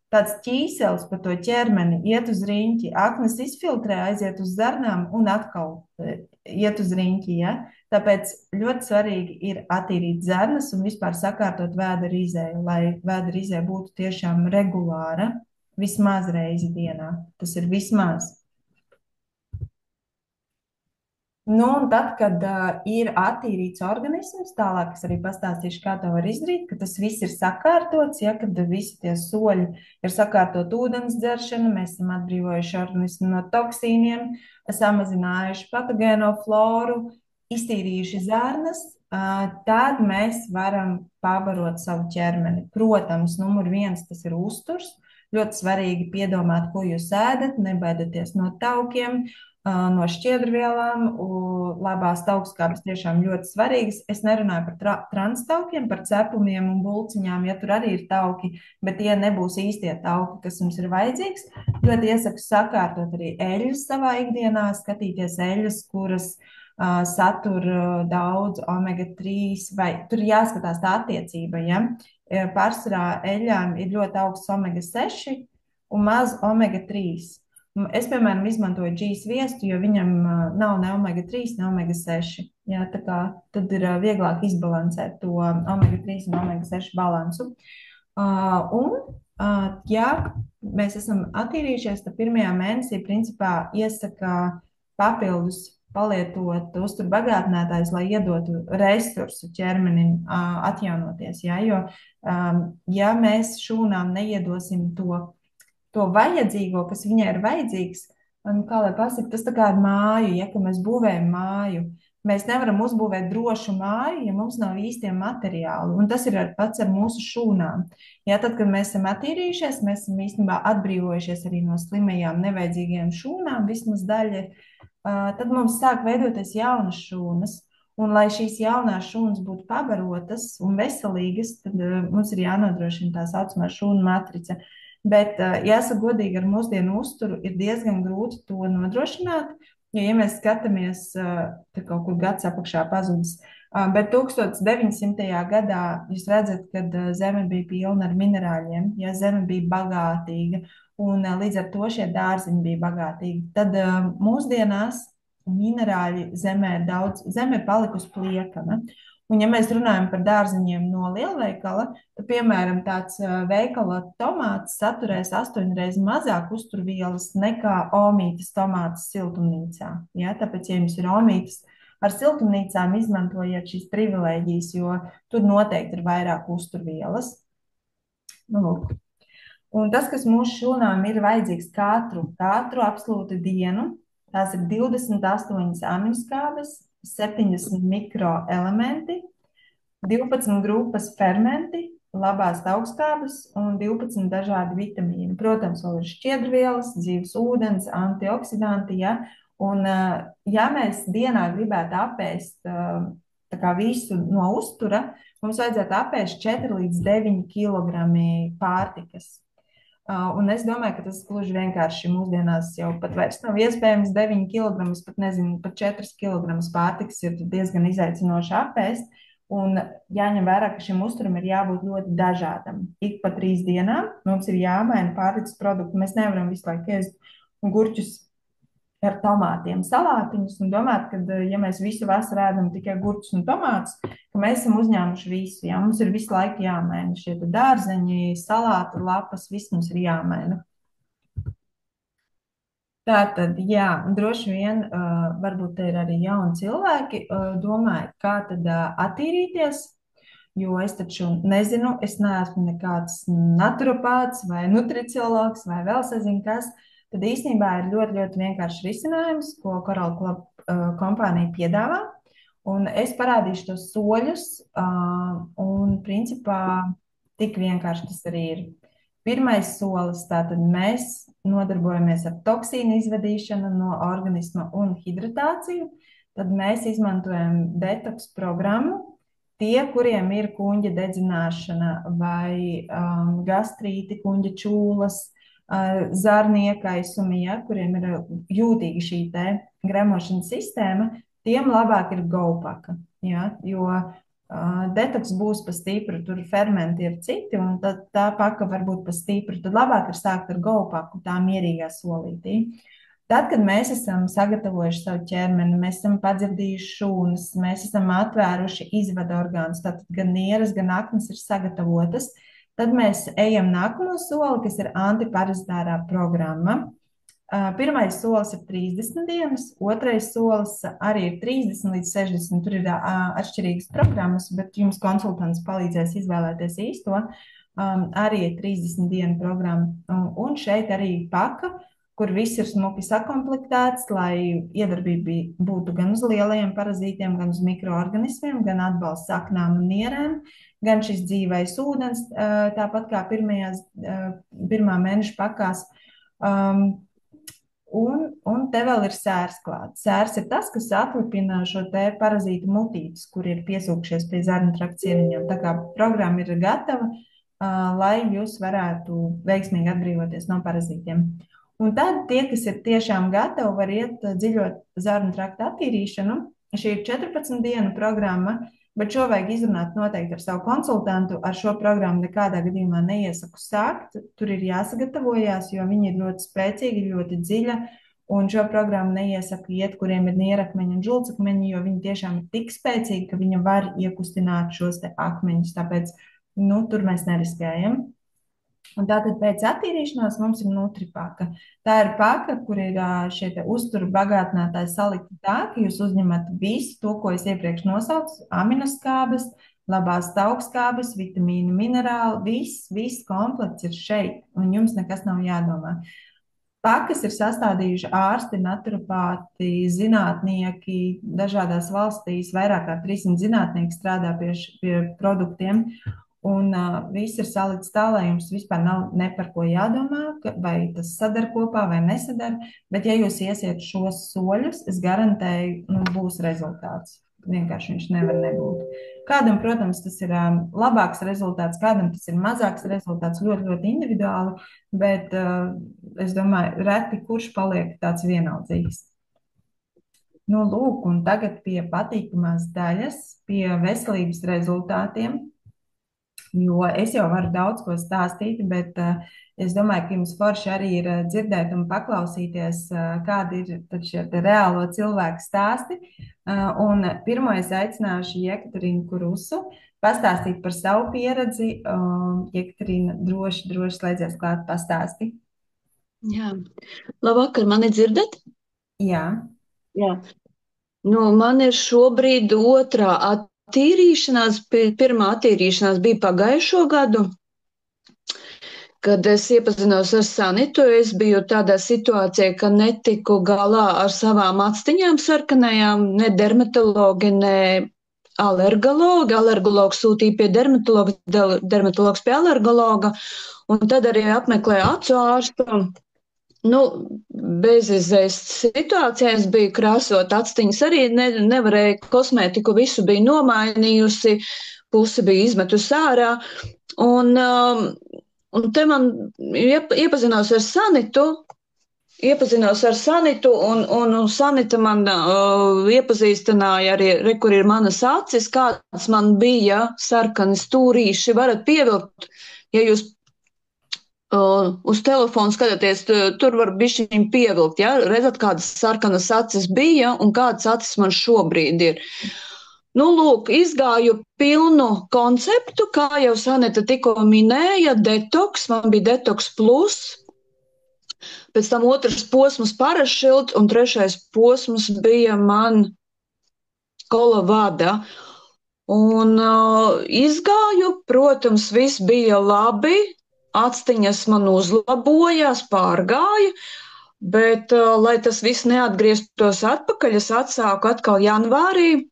tāds ķīselis pa to ķermeni iet uz riņķi, aknas izfiltrē, aiziet uz zarnām un atkal iet uz riņķi. Ja? Tāpēc ļoti svarīgi ir attīrīt zarnas un vispār sakārtot vēdera izēju, lai vēdera izēja būtu tiešām regulāra, vismaz reizi dienā. Tas ir vismaz. Nu, un tad, kad ir attīrīts organisms, tālāk es arī pastāstīšu, kā to var izdarīt, ka tas viss ir sakārtots, ja, kad visi tie soļi ir sakārtot ūdens dzeršana, mēs esam atbrīvojuši organismu no toksīniem, samazinājuši patogēno floru, iztīrījuši zarnas, tad mēs varam pabarot savu ķermeni. Protams, numur viens tas ir uzturs. Ļoti svarīgi piedomāt, ko jūs ēdat, nebaidieties no taukiem, no šķiedrvielām. Labās taukskābes tiešām ļoti svarīgas. Es nerunāju par transtaukiem, par cepumiem un bulciņām, ja tur arī ir tauki, bet tie nebūs īstie tauki, kas mums ir vajadzīgs. Ļoti iesaku sakārtot arī eļļas savā ikdienā, skatīties eļļas, kuras satur daudz omega-3, vai tur jāskatās tā attiecība, ja? Pārsvarā eļļām ir ļoti augsts omega-6 un maz omega-3. Es, piemēram, izmantoju G sviestu, jo viņam nav ne omega-3, ne omega-6. Jā, tā kā tad ir vieglāk izbalansēt to omega-3 un omega-6 balansu. Ja mēs esam attīrījušies, tad pirmajā mēnesī principā iesaka papildus palietot uzturbagātinātājus, lai iedotu resursu ķermenim atjaunoties. Ja? Jo, ja mēs šūnām neiedosim to vajadzīgo, kas viņai ir vajadzīgs, kā lai pasaka, tas tā kā ar māju, ja ka mēs būvējam māju. Mēs nevaram uzbūvēt drošu māju, ja mums nav īstie materiāli. Un tas ir pats ar mūsu šūnām. Ja, tad, kad mēs esam attīrījušies, mēs esam īstenībā atbrīvojušies arī no slimajām, nevajadzīgajām šūnām, vismaz daļa, tad mums sāk veidoties jaunas šūnas. Un, lai šīs jaunās šūnas būtu pabarotas un veselīgas, tad mums ir jānodrošina tā saucamā šūnu matrica. Bet, jāsaka godīgi, ar mūsdienu uzturu ir diezgan grūti to nodrošināt, jo, ja mēs skatāmies, te kaut kur gads apakšā pazudis, bet 1900. gadā jūs redzat, kad zeme bija pilna ar minerāļiem, ja zeme bija bagātīga, un līdz ar to šie dārziņi bija bagātīgi. Tad mūsdienās minerāļi zemē ir daudz, zeme ir palikusi pliekana. Un, ja mēs runājam par dārziņiem no lielveikala, tad, piemēram, tāds veikala tomāts saturēs 8 reizes mazāk uzturvielas nekā omītas tomāts siltumnīcā. Ja? Tāpēc, ja jums ir omītas ar siltumnīcām, izmantojiet šīs privilēģijas, jo tur noteikti ir vairāk uzturvielas. Nu, lūk. Un tas, kas mūsu šūnām ir vajadzīgs katru absolūti dienu, tās ir 28 aminoskābes, 70 mikroelementi, 12 grupas fermenti, labās taukskābes un 12 dažādi vitamīni. Protams, vēl ir šķiedrvielas, dzīves ūdens, antioksidanti, ja? Un, ja mēs dienā gribētu apēst tā kā visu no uztura, mums vajadzētu apēst 4 līdz 9 kilogrami pārtikas. Un es domāju, ka tas gluži vienkārši mūsdienās jau pat vairs nav iespējams 9 kg, pat nezinu, pat 4 kg pārtikas ir diezgan izaicinoši apēst. Un jāņem vērā, ka šim uzturam ir jābūt ļoti dažādam. Ik pa 3 dienām mums ir jāmaina pārtikas produkti. Mēs nevaram visu laiku ēst gurķus ar tomātiem, salātiņus un domāt, ka, ja mēs visu vasaru ēdam tikai gurķus un tomātus, ka mēs esam uzņēmuši visu. Jā, mums ir visu laiku jāmaina šie dārzeņi, salāti, lapas, viss mums ir jāmaina. Tātad, jā, droši vien, varbūt te ir arī jauni cilvēki, domāju, kā tad attīrīties, jo es taču nezinu, es neesmu nekāds naturopāts vai nutriciologs vai vēl sazinu kas. Tad īstenībā ir ļoti, ļoti vienkāršs risinājums, ko Coral Club kompānija piedāvā. Un es parādīšu tos soļus, un principā tik vienkārši tas arī ir. Pirmais solis, tātad mēs nodarbojamies ar toksīnu izvadīšanu no organisma un hidratāciju. Tad mēs izmantojam detoks programmu. Tie, kuriem ir kuņģa dedzināšana vai gastrīti, kuņģa čūlas, zarniekaisumi, ja, kuriem ir jūtīga šī te gremošanas sistēma, tiem labāk ir GoPaka, ja, jo detoks būs pa stipru, tur fermenti ir citi, un tad tā paka var būt pa stipru, tad labāk ir sākt ar GoPaku, tā mierīgā solītī. Tad, kad mēs esam sagatavojuši savu ķermeni, mēs esam padzirdījuši šūnas, mēs esam atvēruši izvada orgānus, tātad gan nieras, gan aknas ir sagatavotas, tad mēs ejam nākamo soli, kas ir antiparazitārā programma. Pirmais solis ir 30 dienas, otrais solis arī ir 30 līdz 60. Tur ir atšķirīgas programmas, bet jums konsultants palīdzēs izvēlēties īsto. Arī ir 30 dienu programma. Un šeit arī paka, kur viss ir smuki sakomplektēts, lai iedarbība būtu gan uz lielajiem parazītiem, gan uz mikroorganismiem, gan atbalsts saknām un nierēm, gan šis dzīvais ūdens, tāpat kā pirmā mēneša pakās. Un te vēl ir sērs klāts. Sērs ir tas, kas atlipina šo te parazītu mutītes, kur ir piesūkšies pie zarnu trakta ciemiņiem. Tā kā programma ir gatava, lai jūs varētu veiksmīgi atbrīvoties no parazītiem. Un tad tie, kas ir tiešām gatavi, var iet dziļot zarnu trakta attīrīšanu. Šī ir 14 dienu programma, bet šo vajag izrunāt noteikti ar savu konsultantu. Ar šo programmu nekādā gadījumā neiesaku sākt. Tur ir jāsagatavojās, jo viņi ir ļoti spēcīgi, ļoti dziļa. Un šo programmu neiesaku iet, kuriem ir nierakmeņi un žultsakmeņi, jo viņi tiešām ir tik spēcīgi, ka viņi var iekustināt šos te akmeņus. Tāpēc tur mēs neriskējam. Un tātad pēc attīrīšanās mums ir nutripaka. Tā ir paka, kur ir šie uzturu bagātinātāji salikti tā, ka jūs uzņemat visu to, ko es iepriekš nosaucu, aminoskābes, labās taukskābes, vitamīnu, minerāli, viss komplekts ir šeit, un jums nekas nav jādomā. Pakas ir sastādījuši ārsti, naturopāti, zinātnieki dažādās valstīs, vairāk kā 300 zinātnieki strādā pie produktiem. Un viss ir salikts tā, lai jums vispār nav ne par ko jādomā, vai tas sadar kopā vai nesadar. Bet, ja jūs iesiet šos soļus, es garantēju, būs rezultāts. Vienkārši viņš nevar nebūt. Kādam, protams, tas ir labāks rezultāts, kādam tas ir mazāks rezultāts, ļoti, ļoti individuāli, bet es domāju, reti kurš paliek tāds vienaldzīgs. Lūk, un tagad pie patīkamās daļas, pie veselības rezultātiem. Jo es jau varu daudz ko stāstīt, bet es domāju, ka jums forši arī ir dzirdēt un paklausīties, kādi ir šie reālo cilvēku stāsti. Un pirmo es aicināšu Jekaterīnu Kurusu pastāstīt par savu pieredzi. Jekaterīna, droši slēdzies klāt, pastāsti. Jā. Labvakar, mani dzirdat? Jā. Jā. Man ir šobrīd otrā attīrīšanās. Pirmā attīrīšanās bija pagājušo gadu, kad es iepazinos ar Sanitu. Es biju tādā situācijā, ka netiku galā ar savām actiņām sarkanajām, ne dermatologi, ne alergologi. Alergologs sūtīja pie dermatologa, dermatologs pie alergologa, un tad arī apmeklēju acu ārstu. Bezizējas situācijā es biju krāsot actiņas, arī nevarēju kosmētiku, visu biju nomainījusi, pusi biju izmetusi ārā. Un te man iepazinos ar Sanitu, un Sanita man iepazīstināja arī, kur ir manas acis, kādas man bija sarkani stūrīši. Varat pievilkt, ja jūs uz telefonu skatāties, tur var bišķiņ pievilkt, ja? Redzat, kādas sarkanas acis bija un kādas acis man šobrīd ir. Lūk, izgāju pilnu konceptu, kā jau Sanita tikko minēja, detoks, man bija detoks plus, pēc tam otrs posms parašilds un trešais posms bija man kolavada. Un izgāju, protams, viss bija labi. Actiņas man uzlabojās, pārgāja, bet, lai tas viss neatgrieztos atpakaļ, es atsāku atkal janvārī,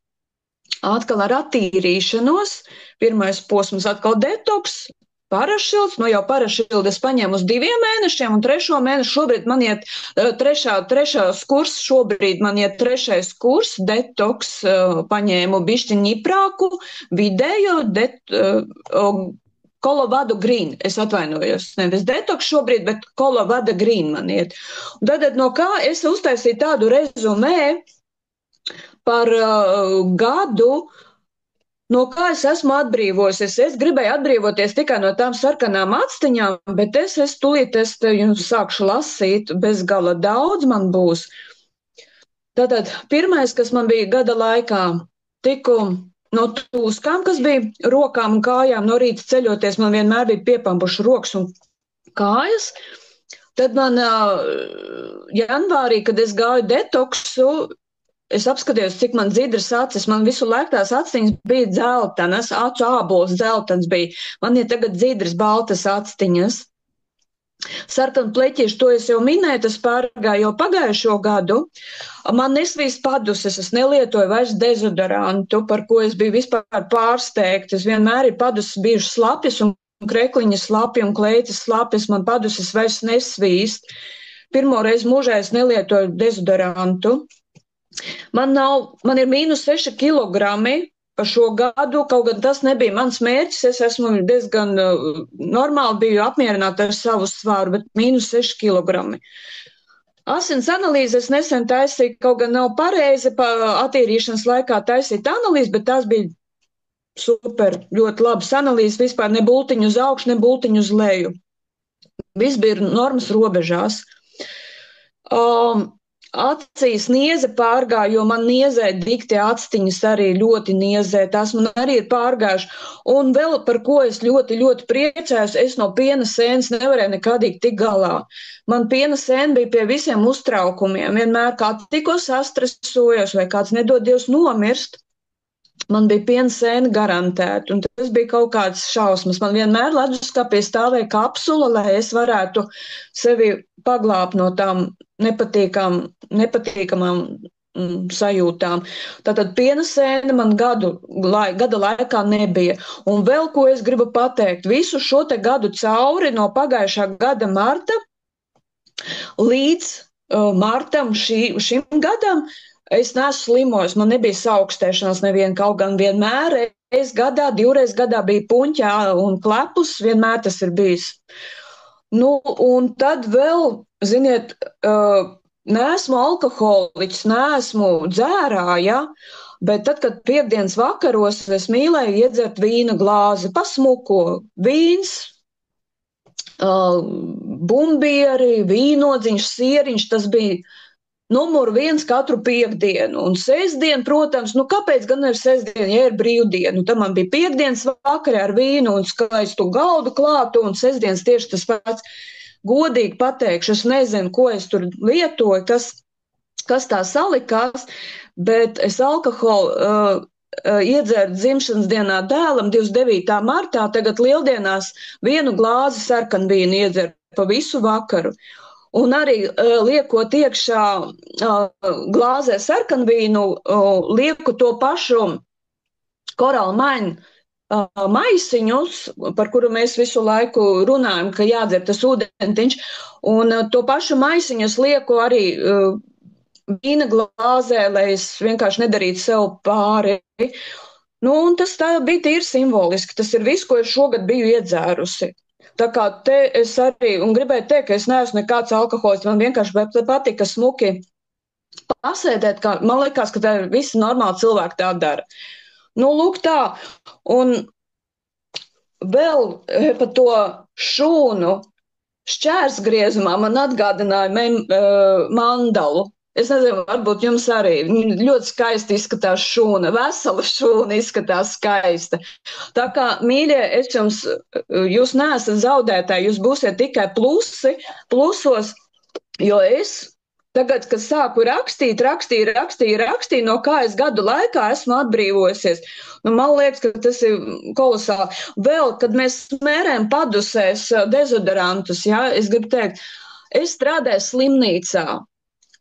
atkal ar attīrīšanos. Pirmais posms atkal detoks, parašilds, jau parašildu es paņēmu uz 2 mēnešiem, un 3. mēnešu šobrīd man iet trešās kurs, šobrīd man iet 3. kurs, detoks, paņēmu bišķi ņiprāku, vidējo, Kolovada green, es atvainojos, nevis detoks šobrīd, bet kolovada green man iet. Un tad no kā es uztaisīju tādu rezumē par gadu, no kā es esmu atbrīvojusies. Es gribēju atbrīvoties tikai no tām sarkanām actiņām, bet es tūlīt jums sākšu lasīt, bez gala daudz man būs. Tātad pirmais, kas man bija gada laikā, tiku no tūskām, kas bija rokām un kājām, no rīta ceļoties, man vienmēr bija piepampuši rokas un kājas. Tad man janvārī, kad es gāju detoksu, es apskatījos, cik man dzidras acis, man visu laiku tās actiņas bija dzeltenas, acu ābols dzeltens bija. Man ir tagad dzidras baltas actiņas. Sarkanu pleķīšu, to es jau minēju, tas pārgāja jau pagājušo gadu. Man nesvīst paduses, es nelietoju vairs dezodorantu, par ko es biju vispār pārsteigta. Es vienmēr ir paduses bijušas slapjas un krekliņas slapja un kleitas slapjas, man paduses vairs nesvīst. Pirmo reizi mūžā es nelietoju dezodorantu. Man ir -6 kilogrami par šo gadu, kaut gan tas nebija mans mērķis. Es esmu diezgan normāli biju apmierināta ar savu svaru, bet -6 kilogrami. Asins analīzes nesen taisīja, kaut gan nav pareizi attīrīšanas laikā taisīt analīzi, bet tās bija super, ļoti labas analīzes, vispār ne bultiņu uz augšu, ne bultiņu uz leju. Viss bija normas robežās. Acīs nieze pārgāja, jo man niezē dikti actiņas arī ļoti niezē, tās man arī ir pārgājuši. Un vēl par ko es ļoti, ļoti priecājos, es no piena sēnes nevarēju nekādīgi tik galā. Man piena sēne bija pie visiem uztraukumiem, vienmēr kā tikko sastresojos vai kāds nedod Dievs nomirst. Man bija piena sēne garantēta, un tas bija kaut kāds šausmas. Man vienmēr leduskapī stāvēja kapsula, lai es varētu sevi paglābt no tām nepatīkamām sajūtām. Tātad piena sēne man gada laikā nebija. Un vēl ko es gribu pateikt, visu šo te gadu cauri no pagājušā gada marta līdz martam šim gadam, es neesmu slimojis, man nebija saaugstēšanās neviena, kaut gan vienmēr divreiz gadā bija puņķā un klepus, vienmēr tas ir bijis. Nu, un tad vēl, ziniet, neesmu alkoholiķis, neesmu dzērāja, bet tad, kad piekdienas vakaros es mīlēju iedzert vīna glāzi, pasmuko vīns, bumbieri, vīnodziņš, sieriņš, tas bija numur 1 katru piekdienu. Un sestdien, protams, kāpēc gan ir sestdien, ja ir brīvdiena? Tad man bija piekdienas vakarā ar vīnu un skaistu galdu klātu, un sestdienas tieši tas pats. Godīgi pateikšu, es nezinu, ko es tur lietoju, kas tā salikās, bet es alkoholu iedzēru dzimšanas dienā dēlam 29. martā, tagad lieldienās 1 glāzi sarkanvīnu iedzēru pa visu vakaru. Un arī liekot iekšā glāzē sarkanvīnu, lieku to pašu korāla maņu maisiņus, par kuru mēs visu laiku runājam, ka jādzer tas ūdentiņš, un to pašu maisiņus lieku arī vīna glāzē, lai es vienkārši nedarītu sev pāri. Nu, un tas tā bija tīri simboliski, tas ir viss, ko es šogad biju iedzērusi. Tā kā te es arī, un gribēju teikt, ka es neesmu nekāds alkoholists, man vienkārši patika smuki pasēdēt, kā man liekas, ka tā ir visi normāli cilvēki tā dara. Nu, lūk tā, un vēl par to šūnu šķērsgriezumā man atgādināja mandalu. Es nezinu, varbūt jums arī ļoti skaisti izskatās šūna, vesela šūna izskatās skaista. Tā kā, mīļie, jūs neesat zaudētāji, jūs būsiet tikai plusos, jo es tagad, kad sāku rakstīt, no kā es gadu laikā esmu atbrīvojusies. Nu, man liekas, ka tas ir kolosāli. Vēl, kad mēs smērējam padusēs dezodorantus, ja, es gribu teikt, es strādāju slimnīcā.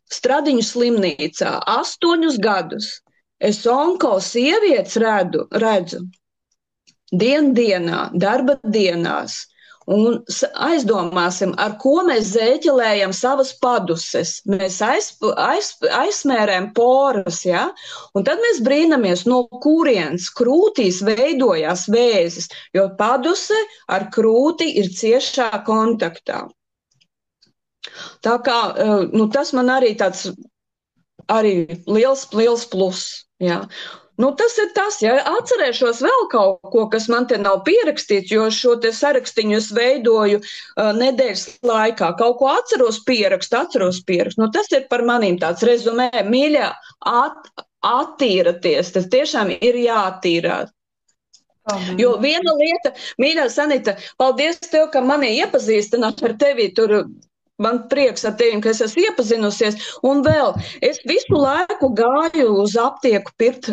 Stradiņu slimnīcā 8 gadus. Es onko sievietes redzu dienā, darba dienās. Un aizdomāsim, ar ko mēs zēķelējam savas paduses. Mēs aizsmērējam poras, ja? Un tad mēs brīnamies, no kurienes krūtīs veidojās vēzis, jo paduse ar krūti ir ciešā kontaktā. Tā kā, tas man arī tāds liels pluss, jā. Nu, tas ir tas, ja atcerēšos vēl kaut ko, kas man te nav pierakstīts, jo šo te sarakstiņu es veidoju nedēļas laikā. Kaut ko atceros pierakstu. Nu, tas ir par manīm tāds rezumē. Mīļā, attīraties, tas tiešām ir jāattīrāt. Jo viena lieta, mīļā Sanita, paldies tev, ka mani iepazīstināt ar tevi tur Man prieks ar tevi, ka es esmu iepazinusies. Un vēl, es visu laiku gāju uz aptieku pirkt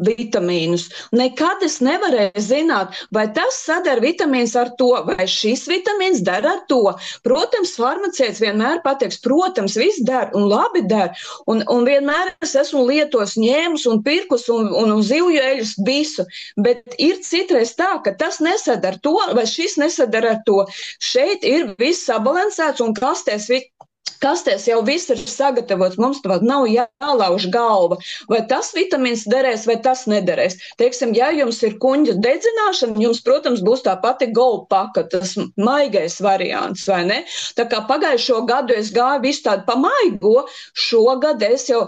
vitamīnus. Nekad es nevarēju zināt, vai tas sadara vitamīns ar to, vai šis vitamīns dara ar to. Protams, farmaceits vienmēr pateiks, protams, viss der un labi der. Un vienmēr es esmu lietos ņēmus un pirkus un zivju eļus visu. Bet ir citreiz tā, ka tas nesadara to, vai šis nesadara ar to. Šeit ir viss sabalansēts un kastēs jau viss ir sagatavots. Mums vēl nav jālauž galva, vai tas vitamīns derēs, vai tas nederēs. Teiksim, ja jums ir kuņģa dedzināšana, jums, protams, būs tā pati golpaka, tas maigais variants, vai ne? Tā kā pagājušo gadu es gāju visu tādu pamaigo, šogad es jau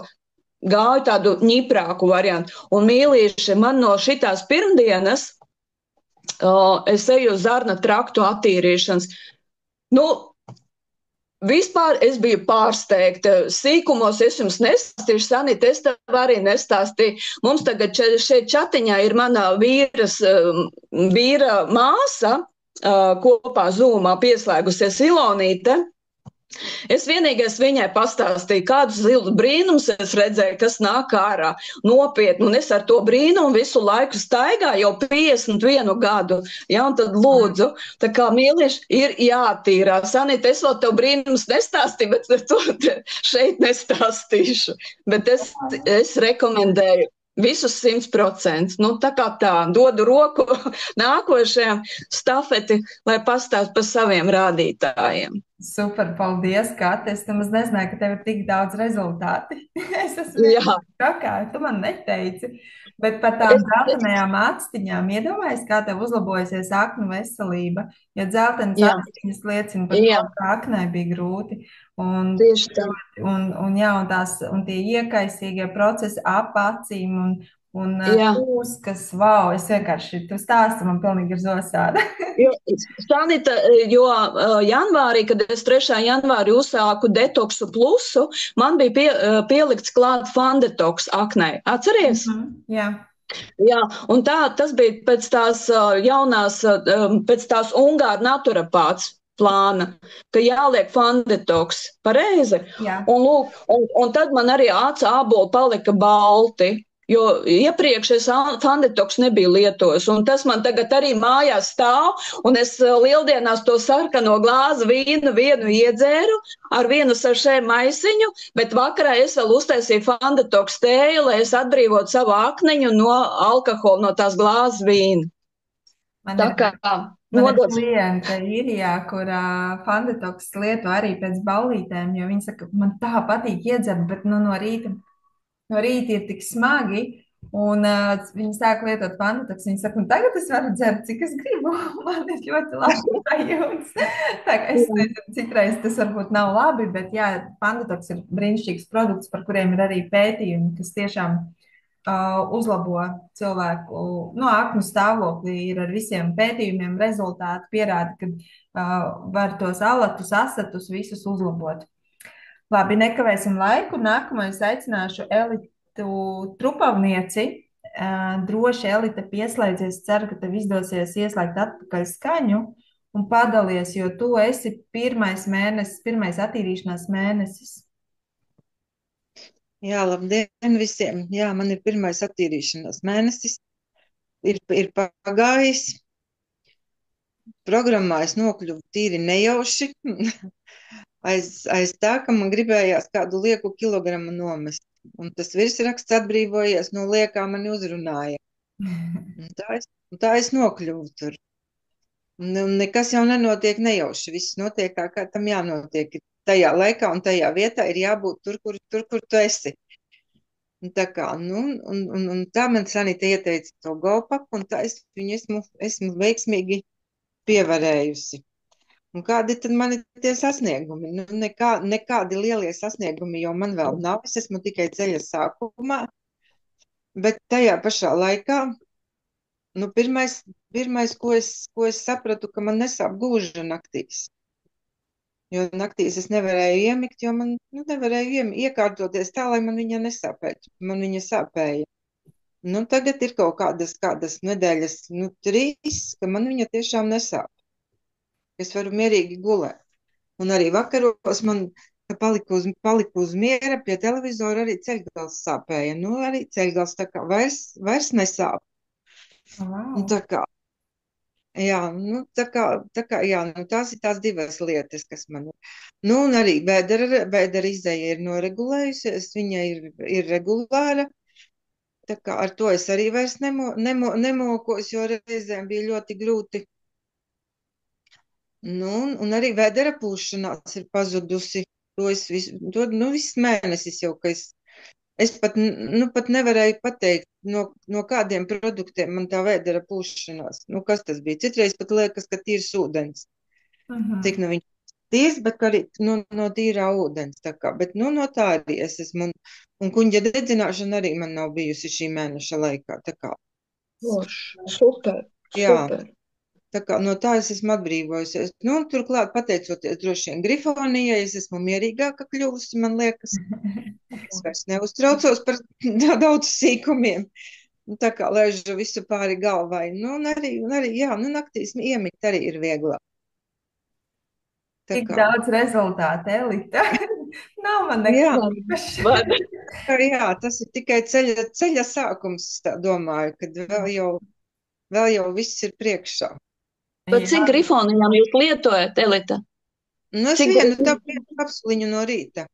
gāju tādu ņiprāku variantu. Un mīlīši, man no šitās pirmdienas es eju uz zarna traktu attīrīšanas. Nu, vispār es biju pārsteigta. Sīkumos es jums nestāstīšu, Sanita, es tev arī nestāstīju. Mums tagad šeit čatiņā ir mana vīra māsa, kopā Zoomā pieslēgusies Ilonīte. Es vienīgais viņai pastāstīju, kādus zilus brīnums es redzēju, kas nāk ārā nopietni, un es ar to brīnumu visu laiku staigāju jau 51 gadu, ja, un tad lūdzu, tā kā mīlīši ir jātīrās. Sanita, es vēl tev brīnums nestāstīju, bet ar to šeit nestāstīšu, bet es rekomendēju. Visus 100%. Nu, tā kā tā, dodu roku nākošajam stafeti, lai pastāst par saviem rādītājiem. Super, paldies, Kati. Es nemaz nezināju, ka tev ir tik daudz rezultāti. Es esmu šokā, tu man neteici. Bet par tām dzeltenajām actiņām iedomājies, kā tev uzlabojusies aknu veselība. Jo dzeltenas actiņas liecina par to, ka aknai bija grūti. Un, tieši tā. Un tie iekaisīgie procesi ap acīm un pūskas, wow, es vienkārši, tu stāsti, man pilnīgi ir zosāda. Sanita, jo janvārī, kad es 3. janvārī uzsāku detoksu plusu, man bija pielikts klāt Fandetoks aknei. Atceries? Jā. Jā, un tas bija pēc tās jaunās, pēc tās Ungāru naturapāts plāna, ka jāliek Fandetoks, pareizi? Jā. Un, lūk, un tad man arī acu āboli palika balti. Jo iepriekš es Fandetoks nebiju lietojis, un tas man tagad arī mājās stāv, un es lieldienās to sarkano glāzi vīnu vienu iedzēru ar vienu sašē maisiņu, bet vakarā es vēl uztaisīju Fandetoks tēju, lai es atbrīvotu savu akneņu no alkohola, no tās glāzes vīna. Man ir klienta īrijā, kur Fandetoks lieto arī pēc ballītēm, jo viņi saka, man tā patīk iedzert, bet no rīta ir tik smagi, un viņi sāk lietot Fandetoks. Viņi saka, tagad es varu dzert, cik es gribu. Man ir ļoti labi sajūts. Tā kā es nezinu, citreiz tas varbūt nav labi, bet jā, Fandetoks ir brīnišķīgs produkts, par kuriem ir arī pētījumi, kas tiešām uzlabo cilvēku aknu stāvokli. Ir ar visiem pētījumiem rezultāti pierāda, ka var tos alatus, asatus visus uzlabot. Labi, nekavēsim laiku. Nākamā es aicināšu Elitu Trupavnieci. Droši, Elita, pieslēdzies. Ceru, ka tev izdosies ieslēgt atpakaļ skaņu un padalies, jo tu esi pirmais attīrīšanās mēnesis. Jā, labdien visiem. Jā, man ir pirmais attīrīšanās mēnesis. Ir pagājis. Programmā es nokļuvu tīri nejauši. Aiz tā, ka man gribējās kādu lieku kilogramu nomest. Un tas virsraksts atbrīvojies no liekā, mani uzrunāja. Un tā es nokļuvu tur. Un nekas jau nenotiek nejauši. Viss notiek tā, kā tam jānotiek. Tajā laikā un tajā vietā ir jābūt tur, kur tu esi. Un tā kā, un tā man Sanita ieteica to golpaku, un tā es viņu esmu veiksmīgi pievarējusi. Un kādi tad man ir tie sasniegumi? Nekādi lielie sasniegumi, jo man vēl nav, es esmu tikai ceļa sākumā, bet tajā pašā laikā, pirmais, ko es sapratu, ka man nesāp gūža naktīs. Jo naktīs es nevarēju iemigt, jo man nevarēju iekārtoties tā, lai man viņa nesāpētu. Man viņa sāpēja. Tagad ir kaut kādas nedēļas, 3, ka man viņa tiešām nesāp. Es varu mierīgi gulēt. Un arī vakaros man paliku uz miera pie televizora, arī ceļgals sāpēja. Nu, arī ceļgals tā kā vairs nesāp. Wow. Tā kā, jā, nu, jā, nu, tās ir tās divas lietas, kas man ir. Nu, un arī vēdera izēja ir noregulējusies, viņa ir regulāra. Tā kā ar to es arī vairs nemokos, jo reizēm bija ļoti grūti. Nu, un arī vēdera pūšanās ir pazudusi. Viss mēnesis jau, ka es pat nevarēju pateikt, no kādiem produktiem man tā vēdera pūšanās. Nu, kas tas bija? Citreiz pat liekas, ka tīrs ūdens. Cik nu viņš tīrs, bet arī no tīrā ūdens. Tā kā, bet no tā arī es esmu. Un kuņģa dedzināšana arī man nav bijusi šī mēneša laikā. Tā kā. Super, Jā. super. Tā kā no tā es esmu atbrīvojusies. Nu, turklāt, pateicoties droši vien Grifonijai, es esmu mierīgāka kļuvusi, man liekas. Es vairs neuztraucos par daudz sīkumiem. Tā kā lēžu visu pāri galvai. Nu, un arī, jā, nu, naktīs iemigt arī ir vieglāk. Tik daudz rezultātu, Elita. Nav man nekas īpašs. Jā, tas ir tikai ceļa sākums, tā domāju, kad vēl jau viss ir priekšā. Bet cik grifoniņām jūs lietojat, Elita? Nu, es vienu kapsuliņu no rīta.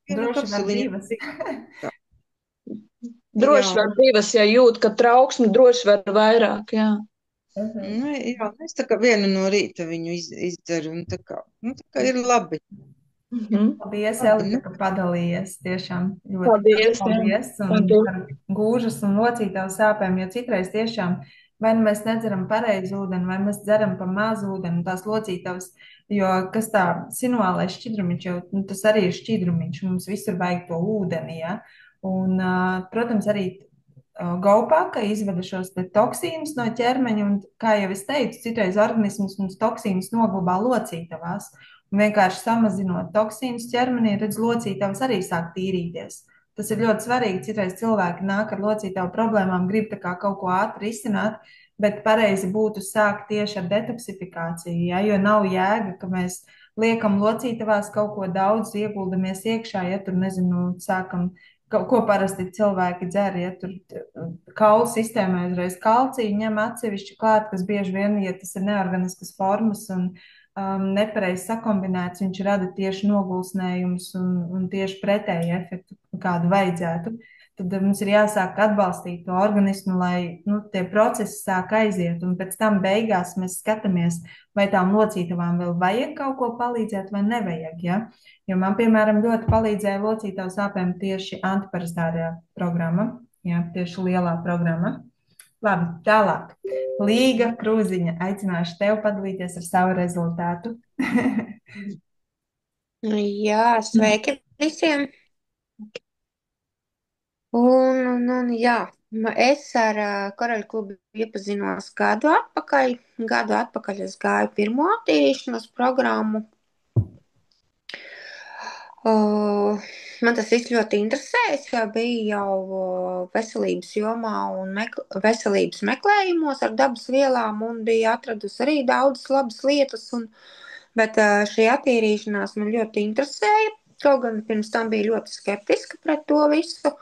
Droši var divas. Droši var divas, ja jūt, ka trauksmi, droši var vairāk, jā. Nu, jā, es tā kā vienu no rīta viņu izdzeru, un tā kā ir labi. Paldies, Elita, ka padalījies. Tiešām ļoti paldies. Un par gūžas un locītavu sāpēm, jo citreiz tiešām vai nu mēs nedzeram pareizi ūdeni, vai mēs dzeram pa mazu ūdeni, tās locītavas, jo kas tā sinuālais šķidrumiņš, jau tas arī ir šķidrumiņš, mums visur vajag to ūdeni, ja? Un, protams, arī gaupaka izveda šos te toksīnus no ķermeņa, un, kā jau es teicu, citreiz organisms mums toksīnus noglabā locītavās, un vienkārši samazinot toksīnus ķermenī, redz, locītavas arī sāk tīrīties. Tas ir ļoti svarīgi. Citreiz cilvēki nāk ar locītavu problēmām, grib tā kā kaut ko ātri izsināt, bet pareizi būtu sākt tieši ar detoksifikāciju, ja? Jo nav jēga, ka mēs liekam locītavās kaut ko daudz, ieguldamies iekšā, ja tur, nezinu, sākam, ko parasti cilvēki dzer, ja tur kaulu sistēmai uzreiz kalciju ņem atsevišķi klāt, kas bieži vien, ja tas ir neorganiskas formas un nepareizi sakombinēts, viņš rada tieši nogulsnējumus un tieši pretēju efektu, kādu vajadzētu. Tad mums ir jāsāk atbalstīt to organismu, lai tie procesi sāk aiziet, un pēc tam beigās mēs skatāmies, vai tām locītavām vēl vajag kaut ko palīdzēt vai nevajag. Ja? Jo man, piemēram, ļoti palīdzēja locītavu sāpēm tieši antiparastārajā programma, ja? Tieši lielā programma. Labi, tālāk. Līga Krūziņa, aicināšu tev padalīties ar savu rezultātu. Jā, sveiki visiem. Un jā, es ar Karaļu klubu iepazinos gadu atpakaļ. Gadu atpakaļ es gāju pirmo attīrīšanas programmu. Man tas viss ļoti interesēs, jo bija jau veselības jomā un veselības meklējumos ar dabas vielām un bija atradusi arī daudzas labas lietas, bet šī attīrīšanās man ļoti interesēja, kaut gan pirms tam bija ļoti skeptiska pret to visu.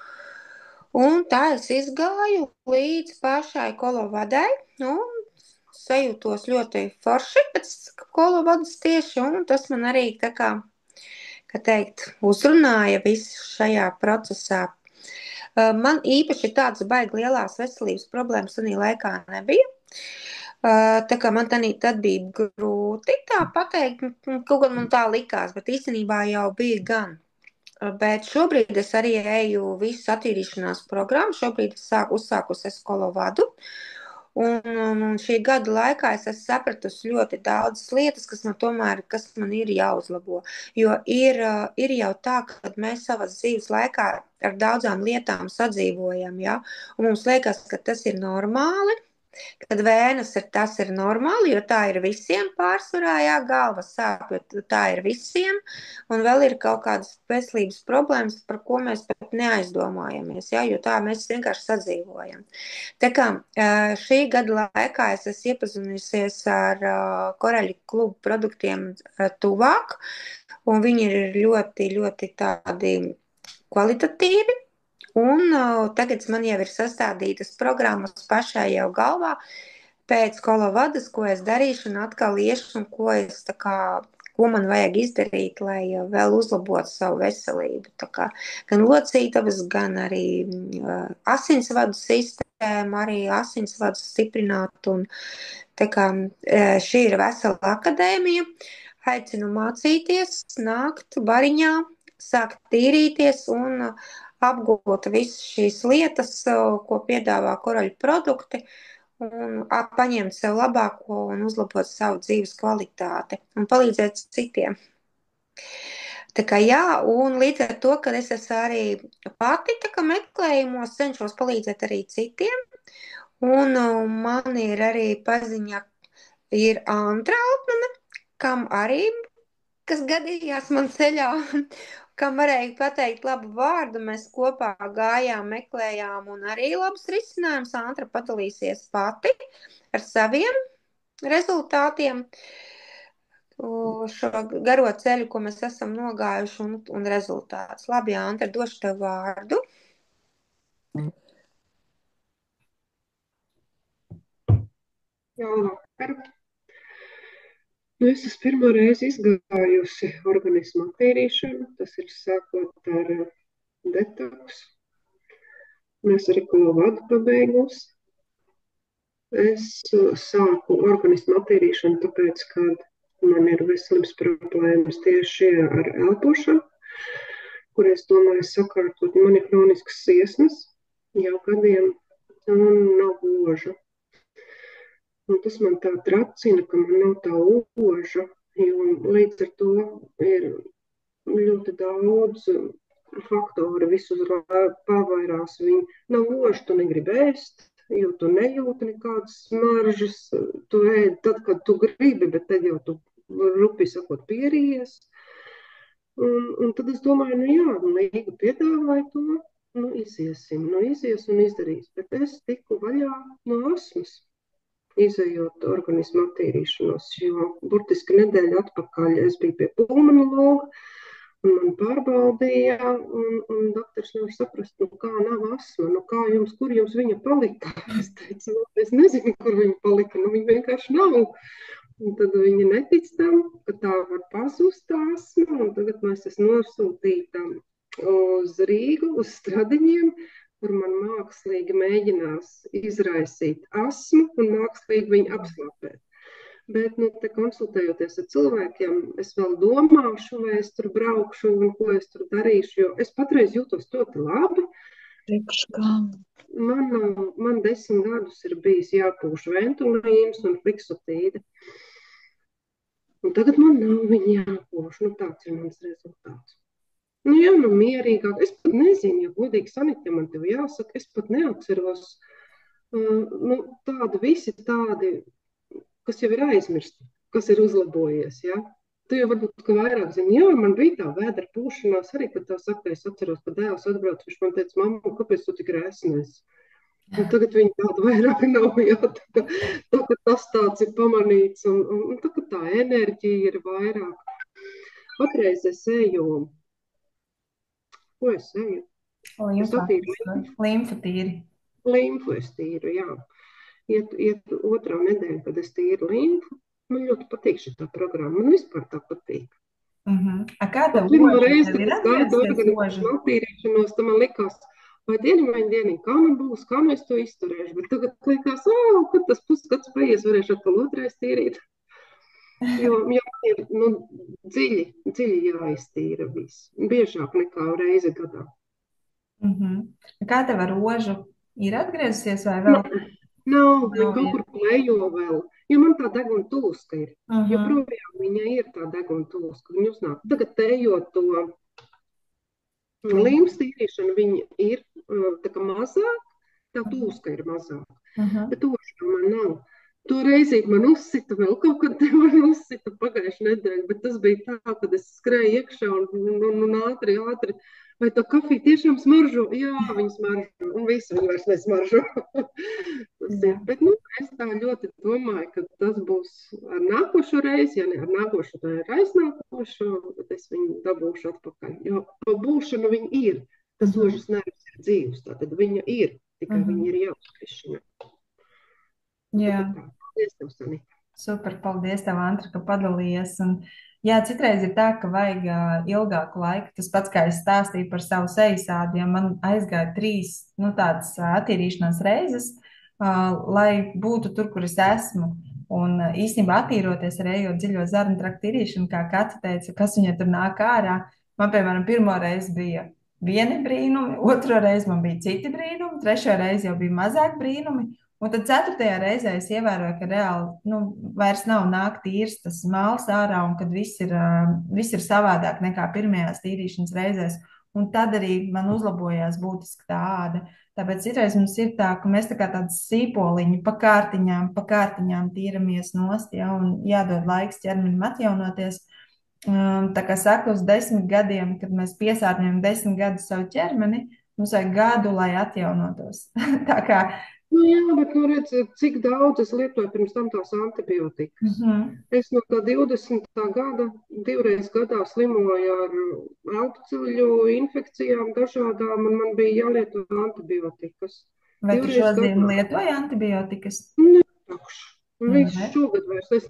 Un tā es izgāju līdz pašai kolovadai un sajūtos ļoti forši pēc kolovadas tieši, un tas man arī tā kā uzrunāja visu šajā procesā. Man īpaši tādas baigi lielās veselības problēmas tādā laikā nebija. Tā kā man tad bija grūti tā pateikt, kaut gan man tā likās, bet īstenībā jau bija gan. Bet šobrīd es arī eju visu attīrīšanās programmu, šobrīd es uzsākusi kolovadu. Un šī gada laikā es esmu sapratusi ļoti daudzas lietas, kas man ir jāuzlabo. Jo ir jau tā, ka mēs savas dzīves laikā ar daudzām lietām sadzīvojam, ja? Un mums liekas, ka tas ir normāli. Kad vēnas tas ir normāli, jo tā ir visiem pārsvarā, jā, galvas sāp, jo tā ir visiem, un vēl ir kaut kādas veselības problēmas, par ko mēs pat neaizdomājamies, jā, jo tā mēs vienkārši sadzīvojam. Tā kā šī gada laikā es esmu iepazinusies ar Koraļu klubu produktiem tuvāk, un viņi ir ļoti, ļoti tādi kvalitatīvi. Un tagad man jau ir sastādītas programmas pašai jau galvā pēc kolovādas, ko es darīšu un atkal iešu un ko man vajag izdarīt, lai vēl uzlabotu savu veselību. Tā kā gan locītavas, gan arī asinsvadu sistēmu, arī asinsvadu stiprināt. Un tā kā šī ir vesela akadēmija, aicinu mācīties, nākt bariņā, sākt tīrīties un apgūt visas šīs lietas, ko piedāvā Koraļu produkti, un paņemt sev labāko un uzlabot savu dzīves kvalitāti un palīdzēt citiem. Tā kā jā, un līdz ar to, kad es esmu arī pati meklējumos, cenšos palīdzēt arī citiem, un man ir arī paziņa, ir Antra Altmane, kam arī, kas gadījās man ceļā, kam varēja pateikt labu vārdu, mēs kopā gājām, meklējām un arī labus risinājumus. Antra padalīsies pati ar saviem rezultātiem, šo garo ceļu, ko mēs esam nogājuši un rezultāts. Labi, Antra, došu tev vārdu. Jā, vakar. Es esmu pirmo reizi izgājusi organismu attīrīšanu, tas ir sākot ar detoksu. Es arī kolovādu pabeigusi. Es sāku organismu attīrīšanu, tāpēc, kad man ir veselības problēmas tieši ar elpošanu, kur es domāju sakārtot. Man ir kronisks iesnas jau gadiem un nav loža. Un tas man tā tracina, ka man nav tā loža, jo līdz ar to ir ļoti daudz faktori, visus pavairās viņi. Nav loža, tu negribi ēst, jo tu nejūti nekādas smaržas, tu ēd tad, kad tu gribi, bet tad jau tu rupi sakot pierījies. Un tad es domāju, Līga piedāvāja to, iziesim, izies un izdarīs. Bet es tiku vaļā no asmas, izejot organismu attīrīšanos, jo burtiski nedēļu atpakaļ es biju pie pulmonologa, un man pārbaudīja, un doktors nevar saprast, kā nav asma, kur jums viņa palika? Es teicu, es nezinu, kur viņa palika, viņa vienkārši nav. Un tad viņi netic tam, ka tā var pazust tā asma, un tagad mēs esam nosūtīta uz Rīgu, uz Stradiņiem, kur man mākslīgi mēģinās izraisīt asmu un mākslīgi viņu apslāpēt. Bet, te konsultējoties ar cilvēkiem, es vēl domāšu, vai es tur braukšu un ko es tur darīšu, jo es patreiz jūtos ļoti labi. Man 10 gadus ir bijis jāpūš ventulīns un fiksotīde. Un tagad man nav viņa jāpūš. Tāds ir mans rezultāts. Mierīgāk. Es pat nezinu, ja godīgi Sanita, man tev jāsaka, es pat neatceros visi tādi, kas jau ir aizmirsti, kas ir uzlabojies, ja? Tu jau varbūt, ka vairāk zini, man bija tā vēdra pūšanās, arī, kad tā saka, es atceros, ka dēls atbrauc, viņš man teica, mamma, kāpēc tu tik resnēs? Un tagad viņa tāda vairāk nav, tā, ka tas tāds ir pamanīts, un tā, ka tā enerģija ir vairāk. Patreiz es eju. Ko es eju? Limfu tīri. Limfu es tīru, jā. Iet otrā nedēļa, kad es tīru limfu. Man ļoti patīk šī programma. Man vispār tā patīk. Kā tev pirmo reizi, kad es gāju organismu attīrīšanos, tad man likās, vai dieniņ, kā man būs, kā es to izturēšu. Bet tagad likās, kad tas pusgads paies, varēšu atkal otrais tīrīt. Jo man ir dziļi jāiztīra viss. Biežāk nekā reizi gadā. Kā tev ar rožu? Ir atgriezusies vai vēl? Nav, viņa kaut kur plejo vēl. Jo man tā deguna tūska ir. Joprojām viņa ir tā deguna tūska. Viņa uznāk. Tagad ejot to līmes tīrīšanu, viņa ir tā kā mazāk. Tā tūska ir mazāk. Mhm. Bet ošā man nav. To reizi man uzsita, vēl kaut kad te man uzsita pagājušajā nedēļā, bet tas bija tā, kad es skrēju iekšā un ātri, vai tā kafija tiešām smaržo? Jā, viņa smaržo, un visu viņa vairs nesmaržo. Tas ir, bet, es tā ļoti domāju, ka tas būs ar nākošo reizi, ja ne ar nākošo, tā ir aiznākošo, bet es viņu dabūšu atpakaļ, jo pa būšanu viņa ir. Tas ožas nervs ir dzīvs, tātad viņa ir, tikai viņa ir jāuzkrišana. Jā. Paldies tev, Sanita. Super, paldies tev, Antra, ka padalījies. Un, jā, citreiz ir tā, ka vajag ilgāku laiku. Tas pats, kā es stāstīju par savu sejasādi, ja man aizgāja 3 tādas attīrīšanās reizes, lai būtu tur, kur es esmu. Un īstenībā attīroties ar ejot dziļo zarnu traktu tīrīšanu, kā Kati teica, kas viņa tur nāk ārā. Man, piemēram, pirmo reizi bija vieni brīnumi, otro reizi man bija citi brīnumi, trešo reizi jau bija mazāk brīnumi. Un tad 4. reizē es ievēroju, ka reāli vairs nav nāk tīrs tas māls ārā un kad viss ir savādāk nekā pirmajās tīrīšanas reizēs. Un tad arī man uzlabojās būtiski tā āda. Tāpēc citreiz mums ir tā, ka mēs tā kā tāds sīpoliņi pa kārtiņām tīramies nost, ja, un jādod laiks ķermenim atjaunoties. Tā kā saka, uz 10 gadiem, kad mēs piesārņojam 10 gadus savu ķermeni, mums vajag gadu, lai atjaunotos. Tā kā Jā, bet redz, cik daudz es lietoju pirms tam tās antibiotikas. Es no tā 20. gada 2 reizes gadā slimoju ar elpceļu infekcijām dažādām, un man bija jālieto antibiotikas. Vai tu šodien lietoji antibiotikas? Netakšu. Viņš šogad vairs, es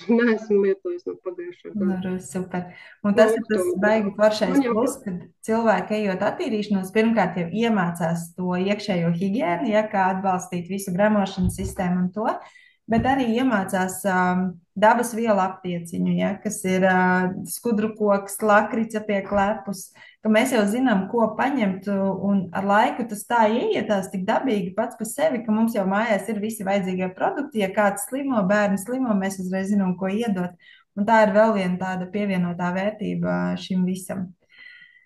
neesmu lietojis no pagājušā gada. Super. Un tas ir tas baigi foršais plus, kad cilvēki ejot attīrīšanos, pirmkārt jau iemācās to iekšējo higiēnu, ja, kā atbalstīt visu gremošanas sistēmu un to, bet arī iemācās dabas vielu aptieciņu, ja, kas ir skudru koks, lakrica pie klepus, ka mēs jau zinām, ko paņemt, un ar laiku tas tā ieietās tik dabīgi pats par sevi, ka mums jau mājās ir visi vajadzīgie produkti. Ja kāds slimo, bērni slimo, mēs uzreiz zinām, ko iedot. Un tā ir vēl viena tāda pievienotā vērtība šim visam.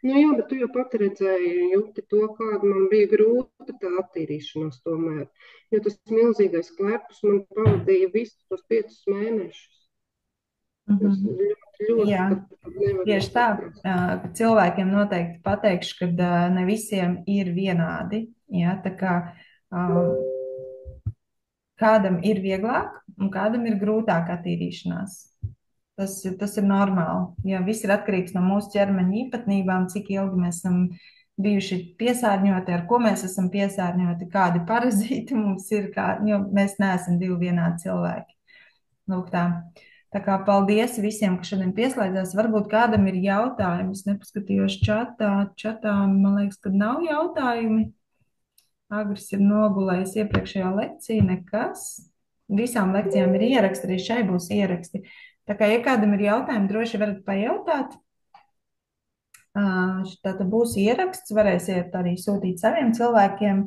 Jā, bet tu jau pati redzēji, Juti, to, kāda man bija grūta tā attīrīšanās tomēr. Jo tas milzīgais klepus man pavadīja visus tos 5 mēnešus. Jā, tieši tā, ka cilvēkiem noteikti pateikšu, ka ne visiem ir vienādi. Ja, tā kā kādam ir vieglāk un kādam ir grūtāk attīrīšanās. Tas ir normāli. Ja, viss ir atkarīgs no mūsu ķermeņa īpatnībām, cik ilgi mēs esam bijuši piesārņoti, ar ko mēs esam piesārņoti, kādi parazīti mums ir, jo mēs neesam 2 vienādi cilvēki. Lūk tā. Tā kā paldies visiem, kas šodien pieslēdzās. Varbūt kādam ir jautājumi. Es nepaskatījos čatā, man liekas, ka nav jautājumi. Agris ir nogulējis iepriekšējā lekciju, nekas. Visām lekcijām ir ieraksti, arī šai būs ieraksti. Tā kā, ja kādam ir jautājumi, droši varat pajautāt. Tātad būs ieraksts, varēsiet arī sūtīt saviem cilvēkiem,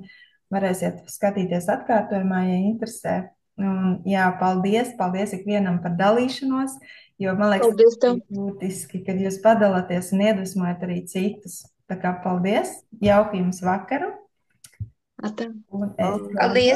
varēsiet skatīties atkārtojumā, ja interesē. Un, jā, paldies ikvienam par dalīšanos, jo man liekas, tas ir būtiski, kad jūs padalāties un iedvesmojat arī citus. Tā kā paldies, jauku jums vakaru. Atā. Un es Paldies!